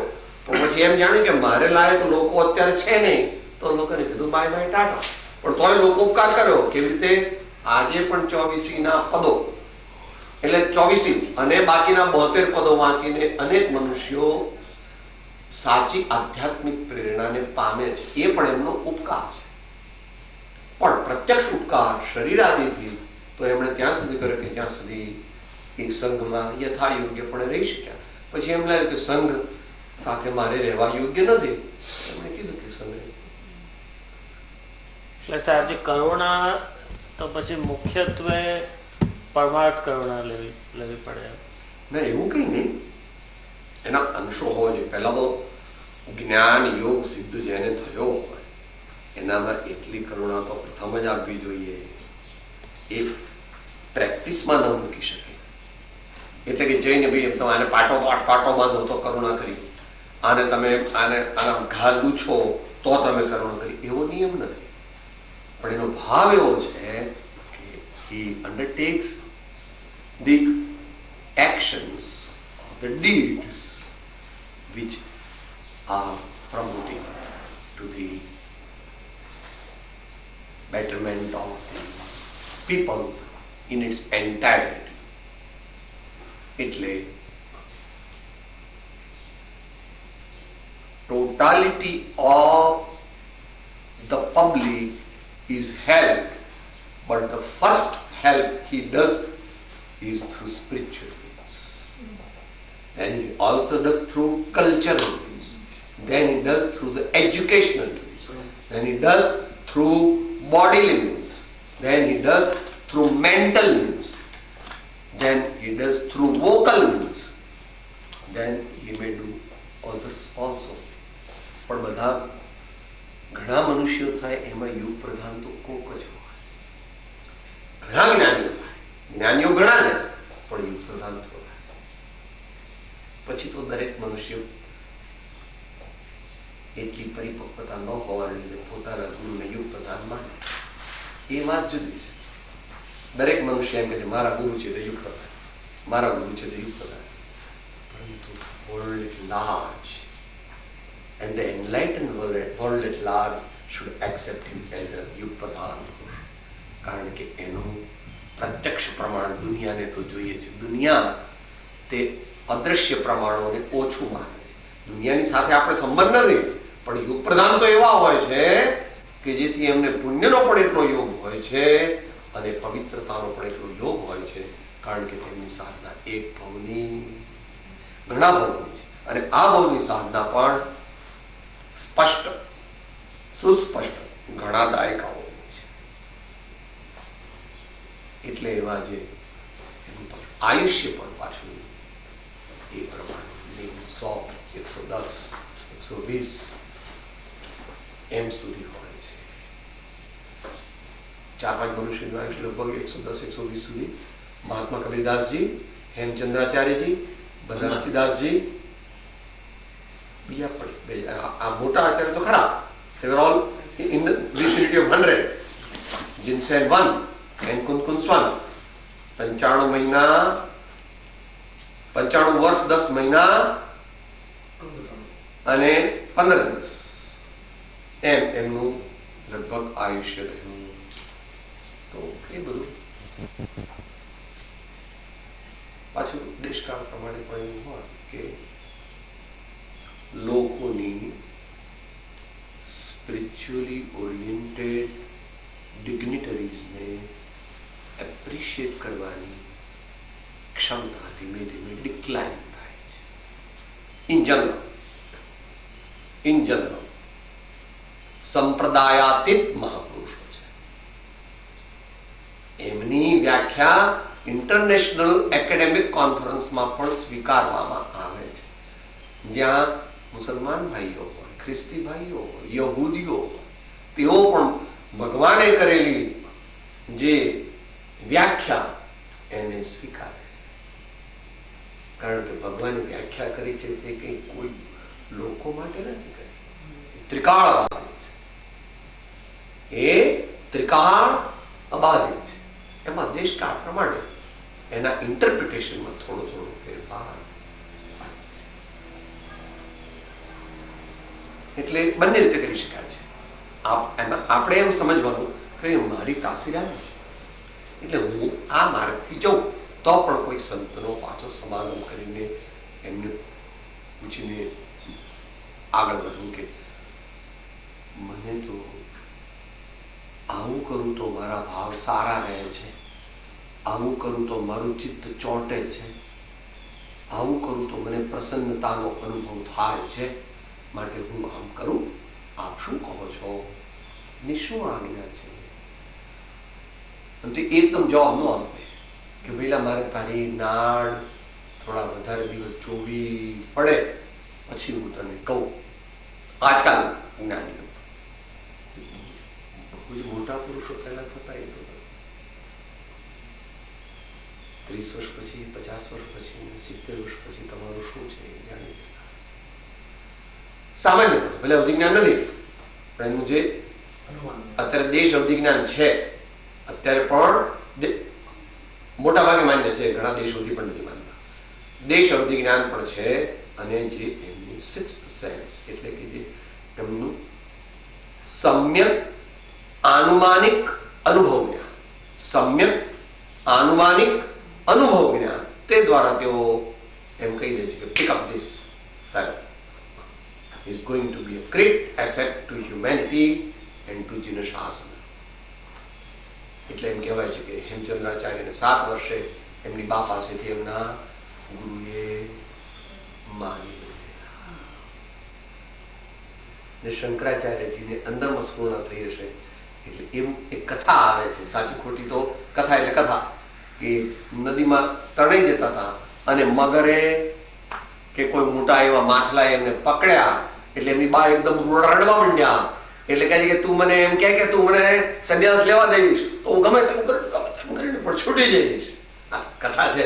પણ પછી એમ જાણ્યું કે મારે લાયક લોકો અત્યારે છે નહીં તો લોકોને કીધું બાય બાય ટાટા. પણ તોય લોકોપકાર કર્યો. કેવી રીતે? આજે પણ 24 પદો એટલે 24 અને બાકીના 72 પદો વાંચીને અનેક મનુષ્યો સાચી આધ્યાત્મિક પ્રેરણાને પામે છે. એ પણ એમનો ઉપકાર છે. પણ પ્રત્યક્ષ ઉપકાર શરીરાદિથી તો એમણે ત્યાં સુધી કર્યો કે જ્યાં સુધી એ સંઘમાં યથા યોગ્ય પણ રહી શક્યા. પછી એમ લાગ્યું કે સંઘ સાથે મારે રહેવા યોગ્ય નથી. એમણે કીધું કે સંઘ એટલે સાહેબજી કરુણા તો પછી મુખ્યત્વે પરમાર્થ કરુણા લેવી પડે. ના એવું કઈ નહીં, એના અંશો હોવા જોઈએ. પહેલા તો જ્ઞાન યોગ સિદ્ધ જેને થયો હોય એનામાં એટલી કરુણા તો પ્રથમ જ આપવી જોઈએ. એ પ્રેક્ટિસમાં ન મૂકી શકે. એટલે કે જઈને ભાઈ તમે આને પાટો બાંધો તો કરુણા કરી, આને તમે આના ઘા લૂછો તો તમે કરુણા કરી, એવો નિયમ નથી. પણ એનો ભાવ એવો છે કે he undertakes the actions or the deeds which are promoting to the betterment of the people in its entirety. એટલે totality of the public is helped, but the first help he does is through spiritual means. Then he also does through cultural means. Then he does through the educational means. Then he does through bodily means. Then he does through mental means. Then he does through vocal means. Then he may do others also. પણ બધા ઘણા મનુષ્યો થાય એમાં યુગ પ્રધાન તો કોક જ હોય. ઘણા જ્ઞાનીઓ થાય, જ્ઞાનીઓ ઘણા ને પણ યુગ પ્રધાન થોડા. પછી તો દરેક મનુષ્ય એટલી પરિપક્વતા ન હોવાને લીધે પોતાના ગુરુને યુગ પ્રધાન માને. એ વાત જુદી છે. દરેક મનુષ્ય એમ કહે છે મારા ગુરુ છે તો યુગ પ્રધાન, મારા ગુરુ છે તો યુગ પ્રધાન. પરંતુ world at large and the enlightened world at large should accept him as a યુગ પ્રધાન. કારણ કે એનું પ્રત્યક્ષ પ્રમાણ દુનિયાને તો જોઈએ છે. દુનિયા તે અદૃશ્ય પ્રમાણોને ઓછું માને છે. દુનિયાની સાથે આપણે સંબંધ નથી, પણ યુગ પ્રધાન તો એવા હોય છે કે જેથી એમને પુણ્યનો પણ એટલો યોગ હોય છે અને પવિત્રતાનો પણ એટલો યોગ હોય છે. કારણ કે તેમની સાધના એક ભવની, ઘણા ભવની છે અને આ ભવની સાધના પણ સ્પષ્ટ, સુસ્પષ્ટ ઘણા દાયકાઓની છે. એટલે એવા જે આયુષ્ય પણ પાછું એ પ્રમાણે 100, 110, 120 એમ સુધી હોય છે. 4-5 મનુષ્યનું આયુષ્ય લગભગ 110, 120 સુધી. મહાત્મા કબીરદાસજી, હેમચંદ્રાચાર્યજી, બનારસીદાસજી, બીજા પણ આ મોટા આચાર્ય તો ખરા, they were all in the vicinity of 100. Jinsen 1 and Kunkuns 1. 95 મહિના, 95 વર્ષ 10 મહિના અને 15 દિવસ એમ એમનું લગભગ આયુષ્ય રહ્યું. તો એ બધું પાછું દેશકાળ પ્રમાણે પણ એવું હોય કે લોકોની સ્પિરિચ્યુઅલી ઓરિએન્ટેડ ડિગ્નિટરીઝને એપ્રિશિએટ કરવાની ક્ષમતા ધીમે ધીમે ડિક્લાઇન થાય છે. ઇન જનરલ સંપ્રદાયાતીત મહાપુરુષો છે. એમની વ્યાખ્યા ઇન્ટરનેશનલ એકેડેમિક કોન્ફરન્સમાં પણ સ્વીકારવામાં આવે છે. જ્યાં મુસલમાન ભાઈઓ હોય, ખ્રિસ્તી ભાઈઓ હોય, યહૂદીઓ હોય, તેઓ પણ ભગવાને કરેલી જે વ્યાખ્યા એને સ્વીકારે છે. કારણ કે ભગવાને વ્યાખ્યા કરી છે તે કંઈ કોઈ લોકો માટે નથી કરી, ત્રિકાળ અબાધિત છે. એ ત્રિકાળ અબાધિત છે. એમાં દેશકાળ પ્રમાણે એના ઇન્ટરપ્રિટેશનમાં થોડો થોડો ફેરફાર. એટલે બંને રીતે કરી શકાય છે. એમાં આપણે એમ સમજવાનું કે મારી તાસીર આવી છે એટલે હું આ માર્ગથી જઉં તો પણ કોઈ સંતનો પાછો સમાગમ કરીને એમને પૂછીને આગળ વધવું કે મને તો આવું કરું તો મારા ભાવ સારા રહે છે, આવું કરું તો મારું ચિત્ત ચોંટે છે, આવું કરું તો મને પ્રસન્નતાનો અનુભવ થાય છે, માટે હું આમ કરું, આપ શું કહો છો, ની શું આજ્ઞા છે? તે એકદમ જવાબ ન આપે કે પેલા મારે તારી નાળ થોડા વધારે દિવસ જોવી પડે પછી હું તને કહું. આજકાલ જ્ઞાનીઓ બહુ જ મોટા પુરુષો પહેલા થતા એ તો 30 વર્ષ પછી, 50 વર્ષ પછી, 70 વર્ષ પછી તમારું શું છે એ જાણી સામાન્ય ભલે અવધિજ્ઞાન નથી પણ એનું જે અત્યારે દેશ અવધિજ્ઞાન છે અત્યારે પણ મોટા ભાગે માન્ય છે, ઘણા દેશોથી પણ નથી માનતા. દેશ અવધિજ્ઞાન પણ છે અને જે એમની સિક્સ્થ સેન્સ એટલે કે જે એમનું સમ્યક આનુમાનિક અનુભવ જ્ઞાન, સમ્યક આનુમાનિક અનુભવ જ્ઞાન તે દ્વારા તેઓ એમ કહી દે છે કે pick up this fellow is going to be a great asset to humanity and to Jinashasana. એટલે એમ કહેવાય છે કે હેમચંદ્રાચાર્યને 7 વર્ષે એમની બા પાસેથી એમના ગુરુએ માની લીધેલા. ને શંકરાચાર્યજીને અંદરમાં સ્ફૂર્ણ થઈ હશે એટલે એવું એક કથા આવે છે, સાચી ખોટી તો કથા એટલે કથા, કે નદીમાં તણાઈ જતા હતા અને મગરે કે કોઈ મોટા એવા માછલાએ એમને પકડ્યા એટલે એમની બા એકદમ રડવા માંડ્યા. એટલે કહે છે કે તું મને એમ કે તું મને સંન્યાસ લેવા દઈશ તો હું ગમે તેમ કરીને પણ છૂટી જઈશ. આ કથા છે.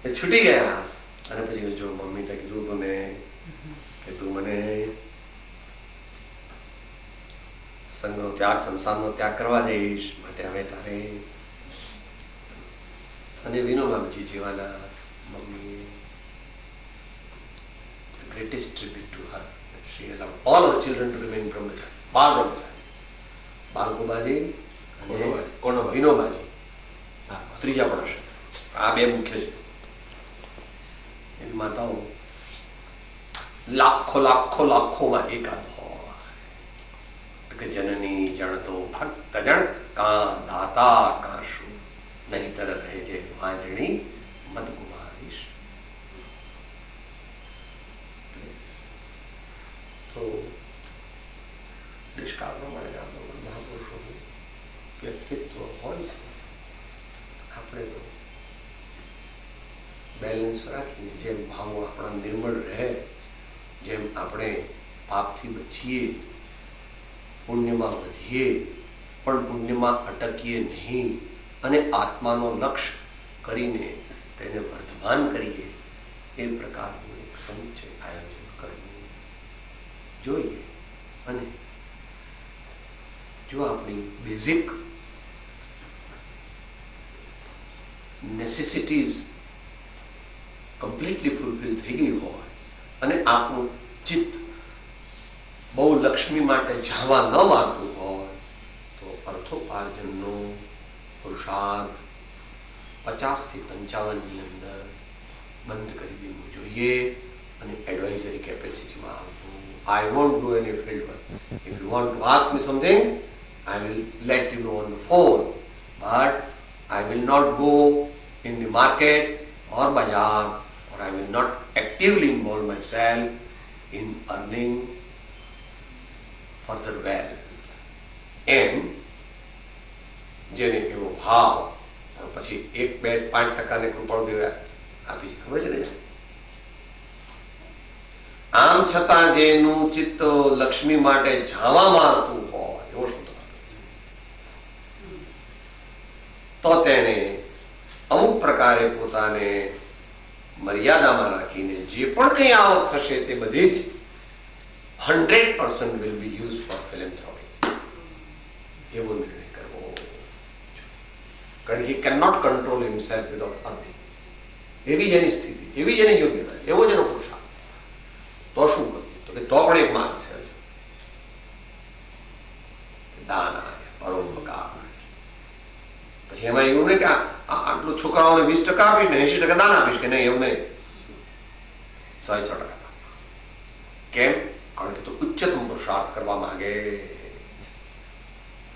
એ છૂટી ગયા અને પછી જો મમ્મીને કીધું તને કે તું મને સંઘનો ત્યાગ, સંસારનો ત્યાગ કરવા જઈશ, માટે હવે તારે અને વિનોબાજી જેવાના mummy greatest tribute to her. She allowed all her children to remain brahmachari. બાળ બ્રહ્મચારી. બાલગોબાજી અને વિનોબાજી ત્રીજા પડશે. આ બે મુખ્ય છે. એની માતાઓ લાખો લાખો લાખોમાં એકાદ હોય કે જનની જણતો ભક્ત જણ કાં દાતા કાં શું નહીતર રહે છે વાંજણી મત ગુમાવીશ. તો દેશકાળ પ્રમાણે મહાપુરુષોનું વ્યક્તિત્વ હોય છે. આપણે તો બેલેન્સ રાખીને જેમ ભાવો આપણા નિર્મળ રહે, જેમ આપણે પાપથી બચીએ, પુણ્યમાં વધીએ પણ પુણ્યમાં અટકીએ નહીં અને આત્માનો લક્ષ્ય કરીને તેને વર્ધમાન કરીએ, એ પ્રકારનું એક સંચય આયોજન કરવું જોઈએ. અને જો આપણી બેઝિક નેસેસિટીઝ કમ્પ્લીટલી ફૂલફિલ થઈ ગઈ હોય અને આપણું ચિત્ત બહુ લક્ષ્મી માટે ઝાવા ન મારતું હોય તો અર્થોપાર્જનનો પુરુષાર્થ 50 થી 55 ની અંદર બંધ કરી દેવું જોઈએ અને એડવાઇઝરી કેપેસિટીમાં આવવું. I won't do any field work. If you want to ask me something, I will let you know on the phone, but I will not go in the market or bazaar, or I will not actively involve myself in earning further wealth. એમ જેને એવો ભાવ પણ પછી 1, 2, 5% કૃપાળુ દેવા આપી ખબર છે ને. આમ છતાં જેનું ચિત્ત લક્ષ્મી માટે ઝાવા મારતું હોય એવો શું તો તેણે અમુક પ્રકારે પોતાને મર્યાદામાં રાખીને જે પણ કંઈ આવક થશે તે બધી જ 100% will be used for philanthropy. એવો નિર્ણય કરવો. કારણ કે he cannot control himself without earning. એવી જેની સ્થિતિ, એવી જેની યોગ્યતા, એવો જેનો પુરુષાર્થ. તો શું કરવું? તો કે તો પણ એક માર્ગ છે. દાન આવે, પરોપકાર. પછી એમાં એવું નહીં કે આટલું છોકરાઓને 20% આપીશ ને 80% દાન આપીશ, કે નહીં એવું નહીં. 100% કેમ? કારણ કે તો ઉચ્ચતમ પુરુષાર્થ કરવા માંગે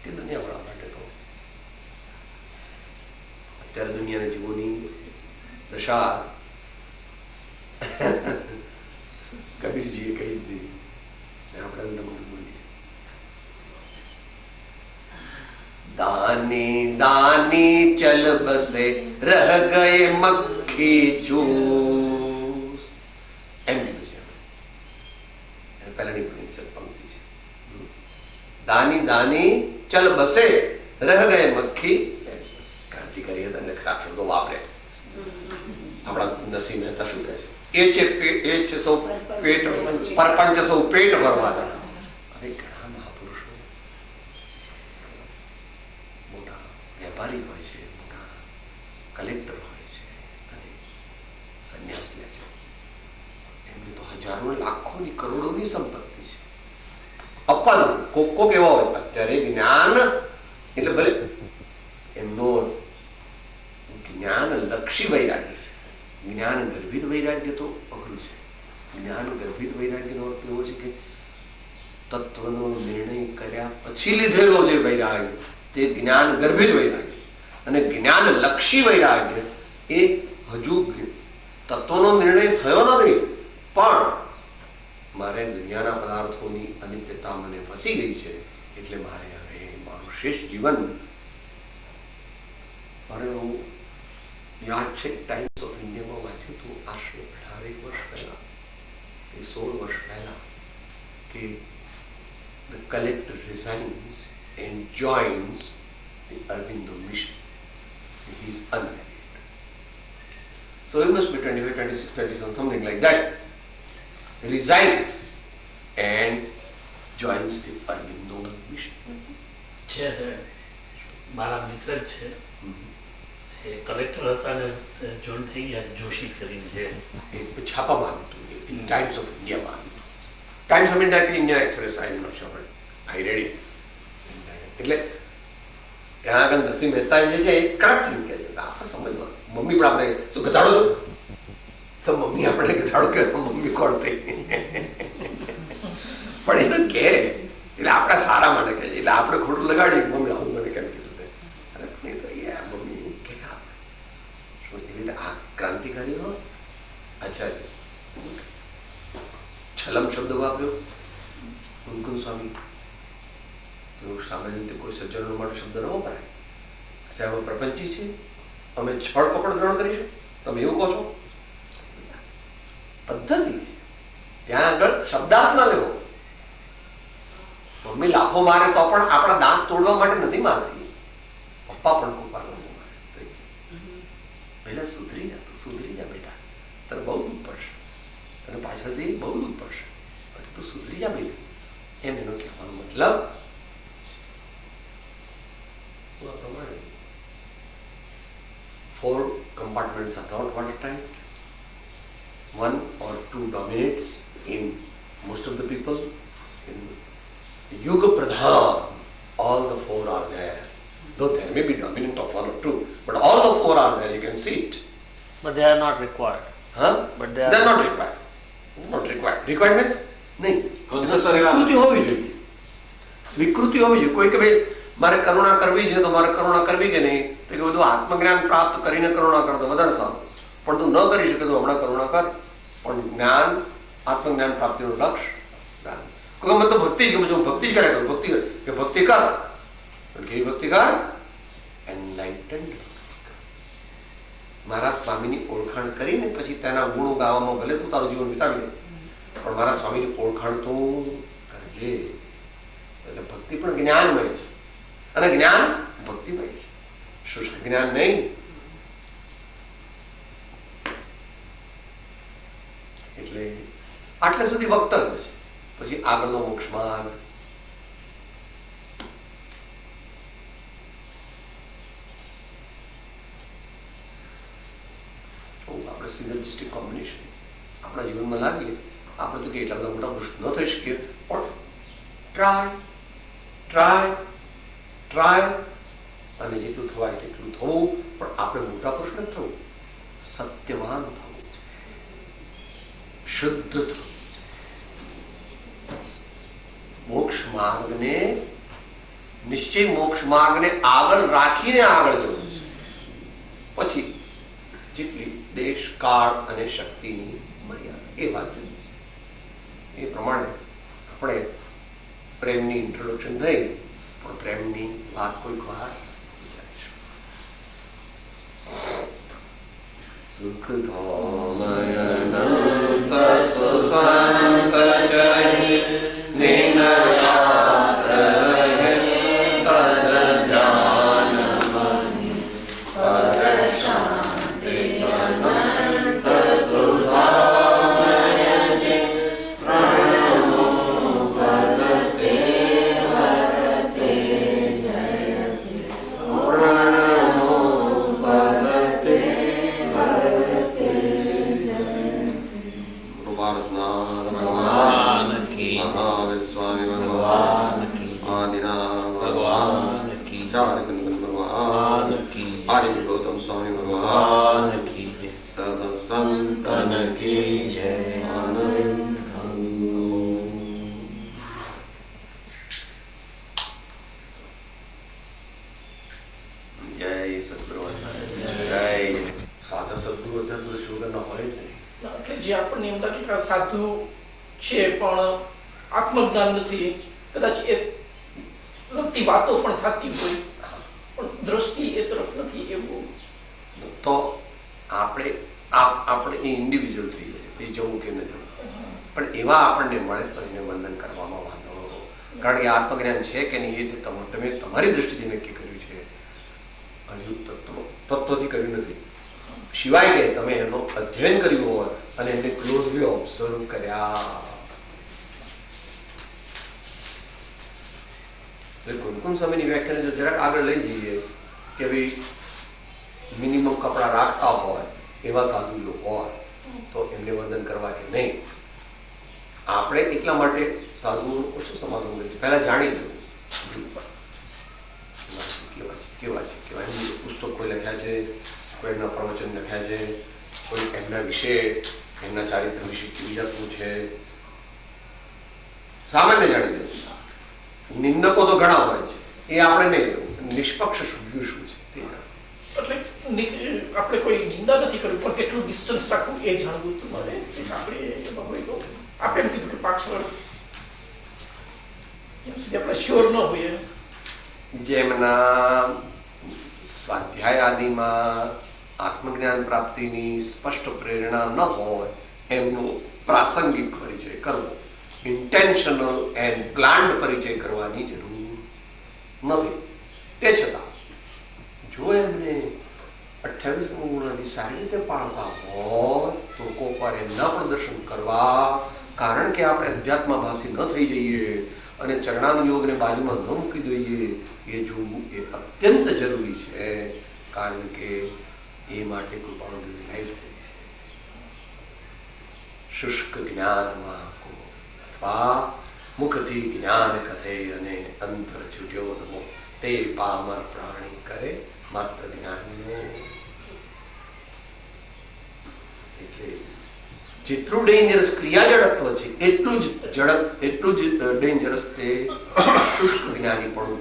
તે દુનિયાવાળા માટે. તો અત્યારે દુનિયાને જીવોની દશા કબીરજીએ કહી દીધી ને આપણે અંદર બોલીએ. દાની દાની ચલ બસે રહ ગયે મક્ખી ચૂસ. એમ કીધું છે. પહેલાની પંક્તિ છે. દાની દાની ચલ બસે રહ ગયે મક્ખી. ક્રાંતિકારી હતા ને ખરાબ શબ્દો વાપરે. આપણા નસીબ મહેતા શું કહે છે? એ છે સૌ પેટ પરપંચ સૌ પેટ ભરવા. હવે ઘણા મહાપુરુષો મોટા વેપારી હોય છે, મોટા કલેક્ટર હોય છે અને સંન્યાસ લે છે. એમની તો હજારો લાખોની કરોડોની સંપત્તિ છે. અપન કોક એવા હોય અત્યારે જ્ઞાન એટલે ભલે એમનો જ્ઞાનલક્ષી વૈરાગ્ય છે. જ્ઞાન ગર્ભિત વૈરાગ્ય તો અઘરું છે. જ્ઞાન ગર્ભિત વૈરાગ્યનો અર્થ એવો છે કે તત્વનો નિર્ણય કર્યા પછી લીધેલો જે વૈરાગ્ય તે જ્ઞાન ગર્ભિત વૈરાગ્ય. અને જ્ઞાનલક્ષી વૈરાગ્ય એ હજુ તત્વનો નિર્ણય થયો નથી, પણ મારે દુનિયાના પદાર્થોની અનિત્યતા મને ફસી ગઈ છે, એટલે મારે હવે મારું શેષ જીવન, મારે હું યાદ છે ટાઈમ્સ ઓફ ઇન્ડિયામાં વાંચ્યું હતું આશરે 18 વર્ષ પહેલા કે 16 વર્ષ પહેલા કે the collector resigns and joins the Aurobindo mission. He is unmarried. So he must be 25, 26, 27, something like that. He resigns and joins the Aurobindo mission. છે મારા મિત્ર જ છે, એ કલેક્ટર હતા ને જોઈન થઈ ગયા, જોશી કરીને છે. એ છાપામાં હતું, ટાઈમ્સ ઓફ ઇન્ડિયામાં હતું. ટાઈમ્સ ઓફ ઇન્ડિયા કે Indian Express, I am not sure, I read it. એટલે ત્યાં આગળ નરસિંહ મહેતા જે છે એ કડક થઈને કહે છે કે આપણે સમજવા, મમ્મી પણ આપણે શું ઘટાડો છો, તો મમ્મી આપણે ઘટાડો કે મમ્મી કોણ થઈ, પણ એ તો કે એટલે આપણા સારા માટે કહે છે, એટલે આપણે ખોટું લગાડીએ મમ્મી આવું મને કેમ કીધું તે. અરે પણ એ તો યાર મમ્મી કે આપણે શું એવી રીતે આ ક્રાંતિકારી હોય. આચાર્ય છલમ શબ્દ વાપર્યો મુકુંદ સ્વામી. સામાન્ય રીતે કોઈ સજ્જનો માટે શબ્દ ન વપરાય. સાહેબ પ્રપંચી છે, અમે છળ કપડ ગ્રહણ કરીશું, તમે એવું કહો છો? પદ્ધતિ છે, ત્યાં આગળ શબ્દાર્થ ના લેવો. મમ્મી લાફો મારે તો પણ આપણા દાંત તોડવા માટે નથી મારતી, પપ્પા પણ કૃપા મારે. પહેલા સુધરી જા, તું સુધરી જા બેટા, તને બહુ દુઃખ પડશે, તને પાછળથી બહુ દુઃખ પડશે, તું સુધરી જા બેટા, એમ એનો કહેવાનો મતલબ. Four compartments are not watertight. One or two dominates in most of the people. In Yuga Pradhan, all the four are there. Though there may be dominant of one or two, but all the four are there, you can see it. But they are not required. Huh? But they are They're not required. Not required. Required means? નહીં. સ્વીકૃતિ હોવી જોઈએ. સ્વીકૃતિ હોવી જોઈએ. કોઈ કે ભાઈ મારે કરુણા કરવી છે તો મારે કરુણા કરવી કે નહીં, તો કે બધું આત્મજ્ઞાન પ્રાપ્ત કરીને કરુણા કરો તો વધારે સારું, પણ તું ન કરી શકે તો હમણાં કરુણા કર. પણ જ્ઞાન, આત્મજ્ઞાન પ્રાપ્તિનું લક્ષ્ય જ્ઞાન. કોઈ મતલબ ભક્તિ કે હું ભક્તિ જ કર્યા કરું, ભક્તિ કે ભક્તિ કર, પણ કેવી ભક્તિ કર? એનલાઇટન્ડ. મારા સ્વામીની ઓળખાણ કરીને પછી તેના ગુણો ગાવામાં ભલે તું તારું જીવન વિતાવી દે, પણ મારા સ્વામીની ઓળખાણ તો કરજે. એટલે ભક્તિ પણ જ્ઞાનમય છે અને જ્ઞાન ભક્તિમય છે. શુષ્ક જ્ઞાન નહીં. એટલે આટલે સુધી વક્તવ્ય છે. પછી આગળનો મોક્ષ માર્ગ. આપણે સિનર્જિસ્ટિક કોમ્બિનેશન આપણા જીવનમાં લાવીએ. આપણે તો કે એટલા બધા મોટા પુરુષ ન થઈ શકીએ, પણ ટ્રાય ટ્રાય ટ્રાય, અને જેટલું થવાય તેટલું થવું. પણ આપણે મોટા પુરુષ નથી થવું, સત્યવાન થવું છે, શુદ્ધ થવું છે. મોક્ષ માર્ગને નિશ્ચય મોક્ષ માર્ગને આગળ રાખીને આગળ જવું છે. પછી જેટલી દેશ, કાળ અને શક્તિની મર્યાદા એ વાત જોઈએ. એ પ્રમાણે આપણે પ્રેમની ઇન્ટ્રોડક્શન થઈ, પણ પ્રેમની વાત કોઈક વાર વિચારીશું. સુખ ધોમય અનંત સુશાંત જય દિન રાત્ર રહે તદ ધ્યાન મની પર શાંતિ અનંત સુધામય જે પ્રણમો પદતે વરતે જયતિ પ્રણમો પદતે વરતે જયતિ. તન કી જય આનંદ જય સદગુરુ જય સાચા સદગુરુ અત્યારે તો શુગર ના હોય જ નહીં. એટલે જે આપણને એમ લાગે કે આ સાધુ છે પણ આત્મજ્ઞાન નથી, કદાચ એ લગતી વાતો પણ થતી હોય પણ દ્રષ્ટિ એ તરફ નથી, એવું તો આપણે એ ઇન્ડિવિજ્યુઅલ થઈ જાય, એ જવું કે ન જવું. પણ એવા આપણને મળે તો એને વંદન કરવામાં વાંધો, કારણ કે આત્મજ્ઞાન છે કે નહીં એ તમે તમારી દ્રષ્ટિથી નક્કી કર્યું છે, હજુ તત્વથી કર્યું નથી. સિવાય કે તમે એનો અધ્યયન કર્યું હોય અને એને ક્લોઝલી ઓબ્ઝર્વ કર્યા. કુમકુમ સ્વામીની વ્યાખ્યાને જો જરાક આગળ લઈ જઈએ કે ભાઈ મિનિમમ કપડા રાખતા હોય એવા સાધુ લોકો હોય તો એમને વંદન કરવા કે નહીં. આપણે એટલા માટે સાધુઓનું ઓછું સમાધાન કરીએ, પહેલા જાણી લેવું કેવા છે. પુસ્તક કોઈ લખ્યા છે, કોઈ એમના પ્રવચન લખ્યા છે, કોઈ એમના વિશે એમના ચારિત્ર વિશે કેવી જાતનું છે, સામાન્ય જાણી લેવું. નિંદકો તો ઘણા હોય છે, એ આપણે નહીં લેવું. નિષ્પક્ષ સભ્યું શું છે તે જાણવું. એટલે આપણે કોઈ નિંદા નથી કર્યું પણ કેટલું ડિસ્ટન્સ રાખવું એ જાણવું હતું મારે. આપણે એમાં હોય તો આપણે એમ કીધું કે પાછળ જ્યાં સુધી આપણે શ્યોર ન હોઈએ, જેમના સ્વાધ્યાય આદિમાં આત્મજ્ઞાન પ્રાપ્તિની સ્પષ્ટ પ્રેરણા ન હોય એમનો પ્રાસંગિક પરિચય કરવો, ઇન્ટેન્શનલ એન્ડ પ્લાન્ડ પરિચય કરવાની જરૂર નથી. તે છતાં જો એમને 28 ગુણોની સારી રીતે પાળતા હોય તો કોક વાર એમના પ્રદર્શન કરવા, કારણ કે આપણે અધ્યાત્મભાષી ન થઈ જઈએ અને ચરણાનુયોગને બાજુમાં ન મૂકી દઈએ, એ જોવું એ અત્યંત જરૂરી છે. કારણ કે એ માટે કૃપાળુની લાઈફ થઈ છે. શુષ્ક જ્ઞાનમાં અથવા મુખથી જ્ઞાન કથે અને અંતર છૂટ્યો નમો તે પામર પ્રાણી કરે માત્ર જ્ઞાનીઓ. એટલે જેટલું ડેન્જરસ ક્રિયા જડત્વ છે એટલું જ ડેન્જરસ તે શુષ્ક જ્ઞાની પણ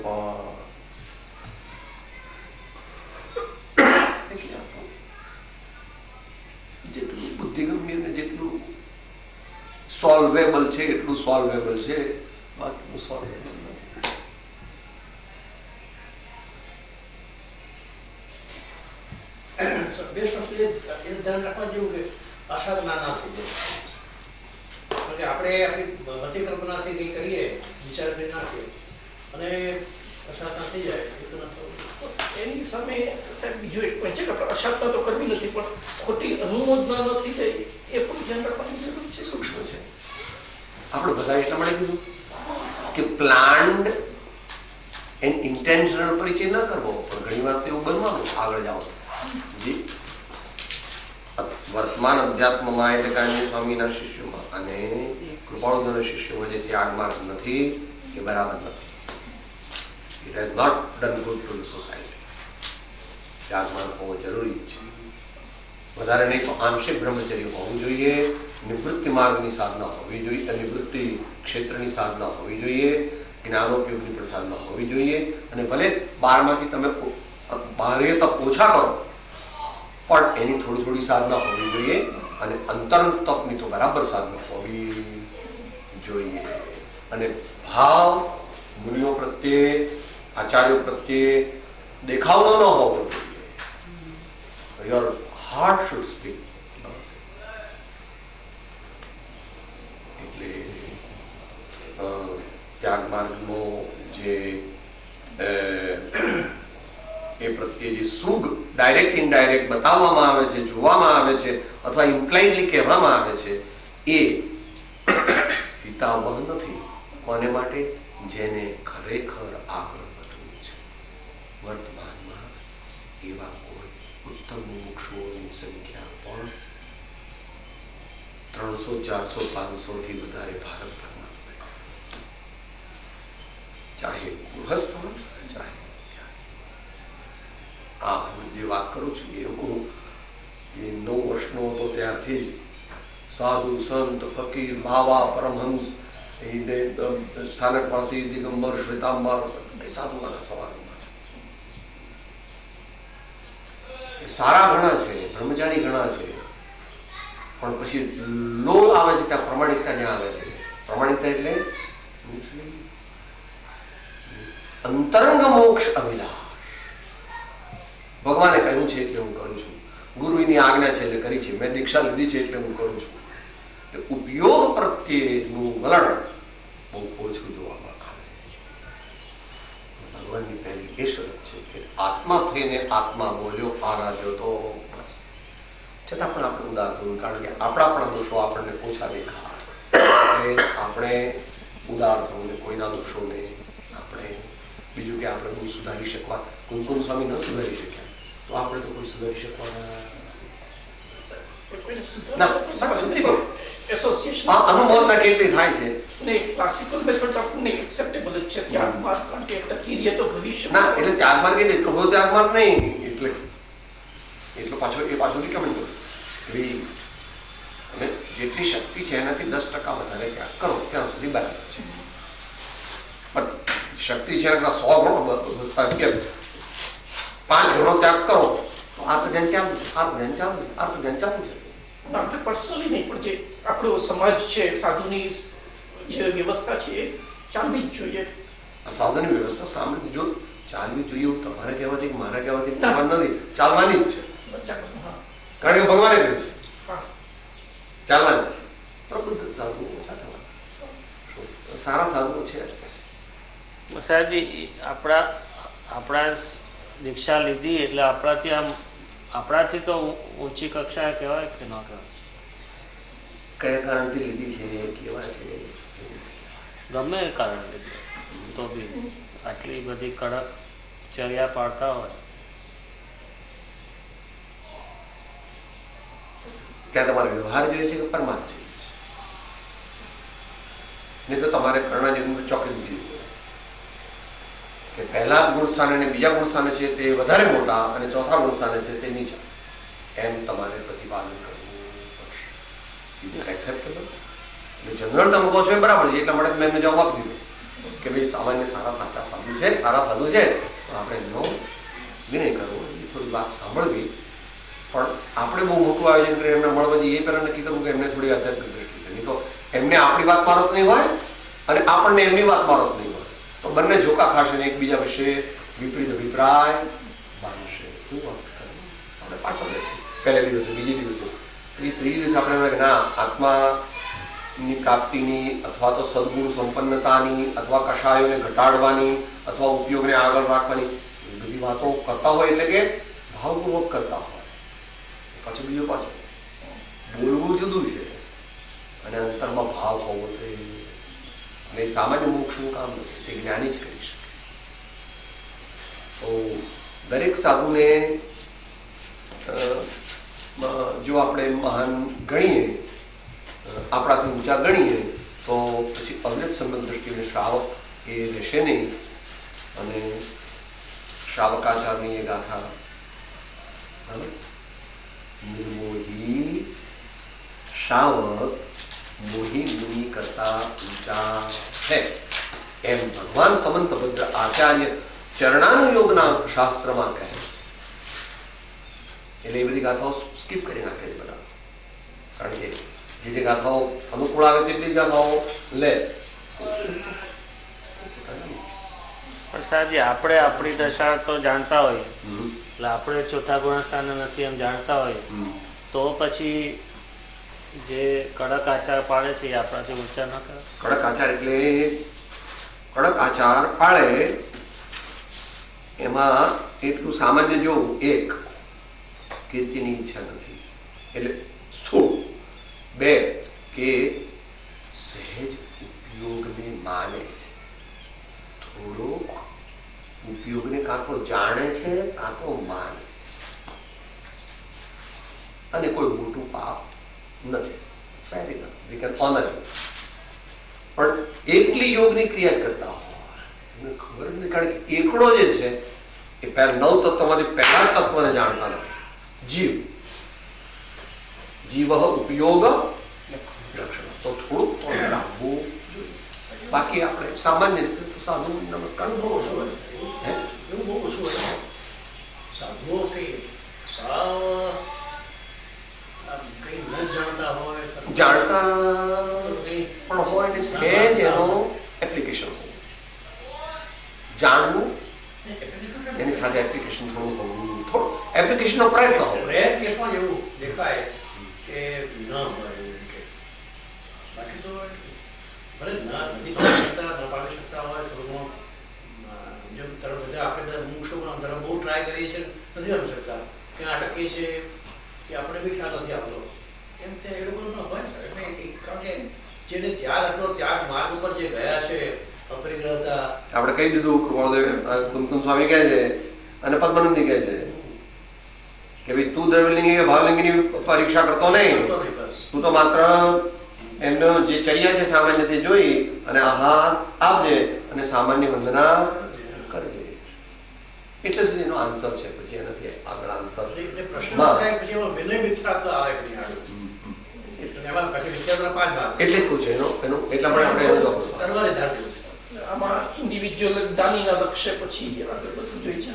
જેટલું બુદ્ધિગમ્ય ને જેટલું સોલ્વેબલ છે એટલું સોલ્વેબલ છે, બાકી સોલ્વેબલ નથી. બેસ્ટ વસ્તુ એ ધ્યાન રાખવા જેવું કે અસાધના ના થઈ જાય. કારણ કે આપણે આપણી મતિ કલ્પનાથી કંઈ કરીએ, વિચાર કરી નાખીએ અને અસાધના થઈ જાય એ તો ન થવું. એની સામે સાહેબ બીજું એક point છે કે આપણે અસાધના તો કરવી નથી પણ ખોટી અનુમોદના ન થઈ જાય એ પણ ધ્યાન રાખવાની જરૂર છે. સૂક્ષ્મ છે. આપણે બધા એટલા માટે કીધું કે પ્લાન્ડ એન્ડ ઇન્ટેન્શનલ પરિચય ન કરવો, પણ ઘણી વાર તો એવું બનવાનું આગળ જાઓ. જી વર્તમાન અધ્યાત્મમાં એટલે કાંઈ સ્વામીના શિષ્યોમાં અને કૃપાળુના શિષ્યોમાં જે ત્યાગ માર્ગ નથી એ બરાબર નથી. It has not done good to the society. ત્યાગ માર્ગ હોવો જરૂરી છે. વધારે નહીં તો આંશિક બ્રહ્મચર્ય હોવું જોઈએ, નિવૃત્તિ માર્ગની સાધના હોવી જોઈએ, નિવૃત્તિ ક્ષેત્રની સાધના હોવી જોઈએ, જ્ઞાનોપયોગની પણ સાધના હોવી જોઈએ. અને ભલે 12માંથી તમે 12 તક ઓછા કરો પણ એની થોડી થોડી સાધના હોવી જોઈએ અને અંતરંગ તપની તો બરાબર સાધના હોવી જોઈએ. અને ભાવ મુનિઓ પ્રત્યે, આચાર્યો પ્રત્યે દેખાવનો ન હોવો જોઈએ. Your heart should speak. એટલે ત્યાગ માર્ગનો જે એ પ્રત્યે જે સુગ ડાયરેક્ટ ઇનડાયરેક્ટ બતાવવામાં આવે છે, જોવામાં આવે છે અથવા ઇમ્પ્લાઇડલી કહેવામાં આવે છે એ હિતાવહ નથી. કોને માટે? જેને ખરેખર આગળ વધવું છે. વર્તમાનમાં એવા કોઈ ઉત્તમ મુમુક્ષુઓની સંખ્યા પણ 300, 400, 500 થી વધારે ભારતભરમાં, ચાહે ગૃહસ્થ હોય ચાહે આ જે વાત કરું છું એ હું 9 વર્ષ કૃષ્ણ હતો ત્યારથી જ સાધુ સંત ફકીર બાવા પરમહંસ સ્થાનકવાસી દિગંબર શ્વેતાંબર સાધુઓના સવારમાં સારા ઘણા છે, બ્રહ્મચારી ઘણા છે, પણ પછી લોલ આવે છે ત્યાં પ્રમાણિકતા જ્યાં આવે છે. પ્રમાણિકતા એટલે અંતરંગ મોક્ષ અભિલાષ. ભગવાને કહ્યું છે એટલે હું કરું છું, ગુરુની આજ્ઞા છે એટલે કરી છે, મેં દીક્ષા લીધી છે એટલે હું કરું છું. એટલે ઉપયોગ પ્રત્યેનું વલણ બહુ ઓછું જોવામાં આવે. ભગવાનની પહેલી એ શરત છે કે આત્મા થઈને આત્મા બોલ્યો આરાધ્યો તો બસ. છતાં પણ આપણે ઉદાર થવું, કારણ કે આપણા પણ દોષો આપણને ઓછા દેખાય એટલે આપણે ઉદાર થવું ને કોઈના દોષોને આપણે બીજું કે આપણે બહુ સુધારી શકવા. કુમકુમ સ્વામી ન સુધારી શક્યા તો આપણે તો કોઈ સુધારી શકવાના અનુમોદના કેટલી થાય છે ક્લાસિકલ મેથડ આપણને એક્સેપ્ટેબલ જ છે. ત્યાગમાર્ગ કારણ કે તકીરીએ તો ભવિષ્ય ના, એટલે ત્યાગમાર્ગ એટલે એટલો બધો ત્યાગમાર્ગ નહીં, એટલે એટલો પાછો રિકમેન્ડ કરું કે અને જેટલી શક્તિ છે એનાથી 10% વધારે ત્યાગ કરો ત્યાં સુધી બરાબર છે. પણ શક્તિ છે એના 100 ગણો 5 ગણો ત્યાગ કરો તો આ તો ધ્યાન ચાલુ છે. આપણે પર્સનલી નહીં પણ જે આપણો સમાજ છે, સાધુની જે વ્યવસ્થા છે એ ચાલવી જ જોઈએ. સાધનની વ્યવસ્થા સામાન્ય જો ચાલવી જોઈએ એવું તમારે કહેવાથી કે મારા કહેવાથી નથી, ચાલવાની જ છે. કારણ કે ભગવાને કહ્યું છે ચાલવાની છે. પ્રબુદ્ધ સાધુ ઓછા થવા, સારા સાધુઓ છે. સાહેબજી આપણા દીક્ષા લીધી એટલે આપણાથી તો ઊંચી કક્ષાએ કહેવાય કે ન કહેવાય? કયા કારણથી લીધી છે, કેવા છે, ગમે એ કારણ લીધી તો બી આટલી બધી કડક ચર્યા પાડતા હોય ત્યાં તમારે વ્યવહાર જોઈએ છે કે પરમાર્થ જોઈએ છે? નહીં તો તમારે કર્ણાજીનું ચોકડી દીધી કે પહેલા ગુણ સ્થાને અને બીજા ગુણ સ્થાને છે તે વધારે મોટા અને ચોથા ગુણ સ્થાને છે તે નીચા, એમ તમારે પ્રતિપાદન કરવું પડશે. Is it acceptable? એટલે જનરલ તમે કહો છો એ બરાબર છે, એટલા માટે મેં એમને જવાબ આપી દીધો કે ભાઈ સામાન્ય સારા સાચા સાધુ છે, સારા સાધુ છે, તો આપણે એમનો વિનય કરવો, એ થોડી વાત સાંભળવી. પણ આપણે બહુ મોટું આયોજન કરી એમને મળવા જઈએ એ પહેલા નક્કી કરવું કે એમને થોડી આધ્યાત્મિક દ્રષ્ટિ છે, નહીં તો એમને આપણી વાત મારસ નહીં હોય અને આપણને એમની વાત મારસ નહીં હોય તો બંને ઝોકા ખાશે ને એકબીજા વિશે વિપરીત અભિપ્રાય બાંધશે. આપણે પાછળ બેસીએ પહેલા દિવસે, બીજે દિવસે, ત્રીજે દિવસે આપણે એમ ના આત્માની પ્રાપ્તિની અથવા તો સદગુણ સંપન્નતાની અથવા કષાયોને ઘટાડવાની અથવા ઉપયોગને આગળ રાખવાની એ બધી વાતો કરતા હોય એટલે કે ભાવપૂર્વક કરતા હોય. પાછું બીજું પાછું બોલવું જુદું છે અને અંતરમાં ભાવ હોવો જોઈએ. અને સામાન્ય મોક્ષનું કામ નથી, તે જ્ઞાની જ કરી શકે. તો દરેક સાધુને જો આપણે મહાન ગણીએ, આપણાથી ઊંચા ગણીએ તો પછી અવ્યત સંબંધ દ્રષ્ટિને શ્રાવક એ રહેશે નહીં. અને શ્રાવકાચારની એ ગાથા નિર્મોહી શ્રાવક મોહી મુનિ કરતા ઊંચા છે એમ ભગવાન સમંતભદ્ર આચાર્ય ચરણાનુયોગના શાસ્ત્રમાં કહે છે. એટલે એ બધી ગાથાઓ સ્કીપ કરી નાખે છે બધા, કારણ કે જે ગાથાઓ અનુકૂળ આવે તેટલી ગાથાઓ લે. પણ સાહેબજી આપણે આપણી દશા તો જાણતા હોઈએ, એટલે આપણે ચોથા ગુણસ્થાને નથી એમ જાણતા હોઈએ તો પછી જે કડક આચાર પાડે છે એ આપણાથી ઊંચા ન કરે? કડક આચાર એટલે કડક આચાર પાળે એમાં એટલું સામાન્ય જોવું, એક કીર્તિની ઈચ્છા નથી એટલે સ્થૂળ, બે કે સહેજ ઉપયોગને માને છે, થોડો ઉપયોગને કાં તો જાણે છે કાં તો માને છે, અને કોઈ મોટું પાપ નથી. Fair enough, we can honour you. પણ એકલી યોગની ક્રિયા કરતા હોય એમને ખબર જ નથી, કારણ કે એકડો જે છે એ પહેલા 9 તત્વમાંથી પહેલા તત્વને જાણતા નથી, જીવ. જીવ ઉપયોગ લક્ષણ. તો થોડુંક રાખવું જોઈએ. બાકી આપણે સામાન્ય રીતે તો સાધુ નમસ્કાર બહુ ઓછું હોય. હે? એવું બહુ ઓછું હોય. સાધુઓ છે સાવ આમ કંઈ ન જાણતા હોય જાણતા કંઈ પણ હોય ને સહેજ એનો એપ્લિકેશન હોય. જાણવું એની સાથે એપ્લિકેશન થોડું એપ્લિકેશનનો પ્રયત્ન હોય. રેર કેસમાં જ એવું દેખાય કે ન હોય એવું કે બાકી તો ભલે નથી પાડી શકતા ન પાડી શકતા હોય થોડું જેમ તરફ બધા આપણે બધા મુક્ષો તરફ બહુ ટ્રાય કરીએ છીએ નથી કરી શકતા ત્યાં અટકીએ છીએ એ આપણે બી ખ્યાલ નથી આવતો એમ તે એ લોકોનો ન હોય સર એટલે કારણ કે જેને ત્યાગ આટલો ત્યાગ માર્ગ ઉપર જે ગયા છે અપરિગ્રહતા આપણે કહી દીધું કૃપાળદેવ કુમકુમ સ્વામી કહે છે અને પદ્માનંદી કહે છે કે ભાઈ તું દ્રવ્યલિંગી કે ભાવલિંગીની પરીક્ષા કરતો નહીં, તો નહીં બસ તું તો માત્ર એમનો જે ચર્યા છે સામાન્ય તે જોઈ અને આહાર આપજે અને સામાન્ય વંદના કરજે. એટલે સુધી એનો આન્સર છે. પછી એનાથી આગળ આન્સર એટલે પ્રશ્ન થાય પછી એમાં વિનય મિથ્યાત્વ આવે કે નહીં આગળ એટલે એમાં પછી વિચારના 5 ભાગ એટલે જ કહું છું એનો એટલા માટે આપણે એનો જવાબ આપો. તરવારી ધારતી હોય આમાં ઇન્ડિવિજ્યુઅલ દાનીના લક્ષ્ય પછી આગળ બધું જોઈ છે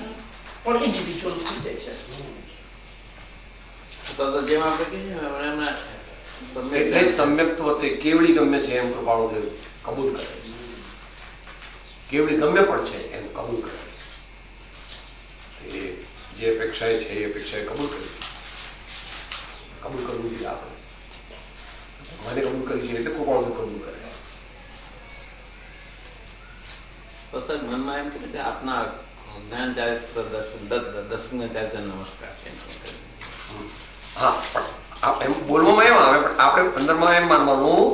પણ ઇન્ડિવિજ્યુઅલ થઈ જાય છે. તો જેમ આપણે કહીએ ને એમના એટલે જ સમ્યક્ત્વ તે કેવડી ગમે છે એમ કૃપાળુદેવ કબૂલ કરે છે. કેવડી ગમે પણ છે એમ કબૂલ કરે છે. જે અપેક્ષાએ છે એ અપેક્ષાએ કબૂલ કરી છે. કબૂલ કરવું જોઈએ આપણે. મને કબૂલ કરી છે એટલે કૃપાળુદેવ કબૂલ કરે છે. તો સાહેબ મનમાં એમ કે આપના જ્ઞાન ચારિત્ર દર્શનને ચારિત્ર નમસ્કાર છે. હા પણ એમ બોલવામાં એમ આવે પણ આપણે અંદરમાં એમ માનવાનું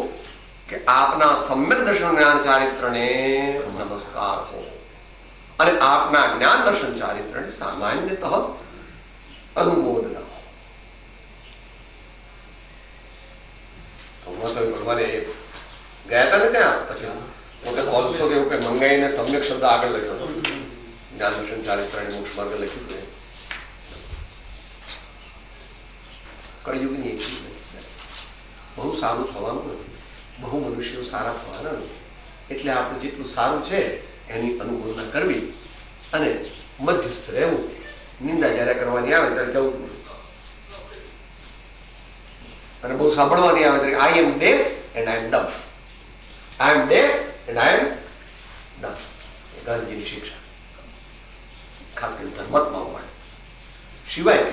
કે આપના સમ્યક દર્શન જ્ઞાન ચારિત્રને નમસ્કાર હો અને આપના જ્ઞાન દર્શન ચારિત્રને સામાન્યતઃ અનુમોદન હો. ભગવાને ગયા હતા ને ત્યાં પછી પોતે ઓલ્સો કેવું કે મંગાઈને સમ્યક શબ્દ આગળ લખ્યો હતો. જ્ઞાન દર્શન ચારિત્રને મોક્ષ માર્ગ લખ્યું હતું. કળિયુગની એક બહુ સારું થવાનું નથી, બહુ મનુષ્યો સારા થવાના નથી. એટલે આપણે જેટલું સારું છે એની અનુભવના કરવી અને મધ્યસ્થ રહેવું. નિંદા જ્યારે કરવાની આવે ત્યારે જવું અને બહુ સાંભળવાની આવે ત્યારે I am deaf and I am dumb. I am deaf and I am dumb. એ ગાંધીજીની શિક્ષા ખાસ કરીને ધર્માત્માઓ માટે. સિવાય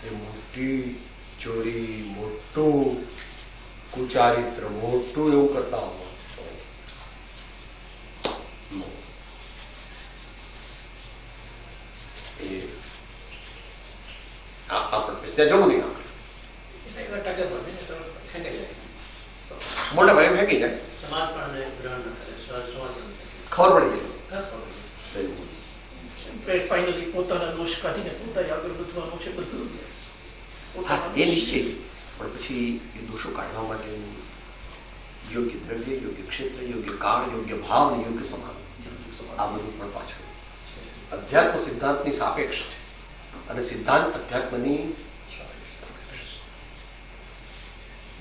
કે મોટી ચોરી, મોટું કુચારિત્ર, મોટું એવું કરતા હોય એ આપણે ત્યાં જવું નહીં. એટલે ટકે પર ખેંચાઈ જાય મોટા ભાઈ ફેંકી જાય, સમાજ પણ ગ્રહણ ન કરે સમાજ ખબર પડી પણ જાય. ફાઇનલી પોતાના દોષ કાઢીને પોતાને આગળ વધવાનું છે બધું. હા એ નિશ્ચિત. પણ પછી એ દોષો કાઢવા માટે યોગ્ય દ્રવ્ય, યોગ્ય ક્ષેત્ર, યોગ્ય કાળ, યોગ્ય ભાવ અને યોગ્ય સમાન આ બધું પણ પાછળ અધ્યાત્મ સિદ્ધાંતની સાપેક્ષ છે અને સિદ્ધાંત અધ્યાત્મની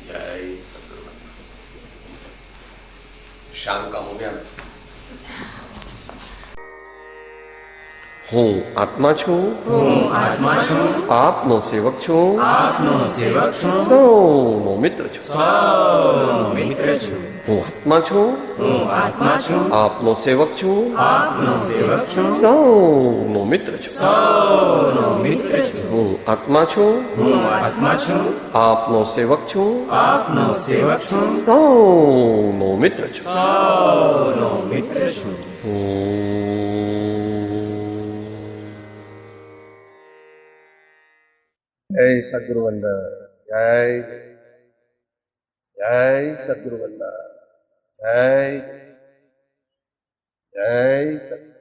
જય સદગુરુ. શ્યામ કામોવ્યાન. હું આત્મા છું, આપનો સેવક છું, સૌનો મિત્ર છું. હું આત્મા છું, આપનો સેવક છું, સૌનો મિત્ર છું. હું આત્મા છું, આપનો સેવક છું, સૌનો મિત્ર છું. જય સદગુરુ વંદન. જય જય સદગુરુ વંદન. જય જય સદગુરુ.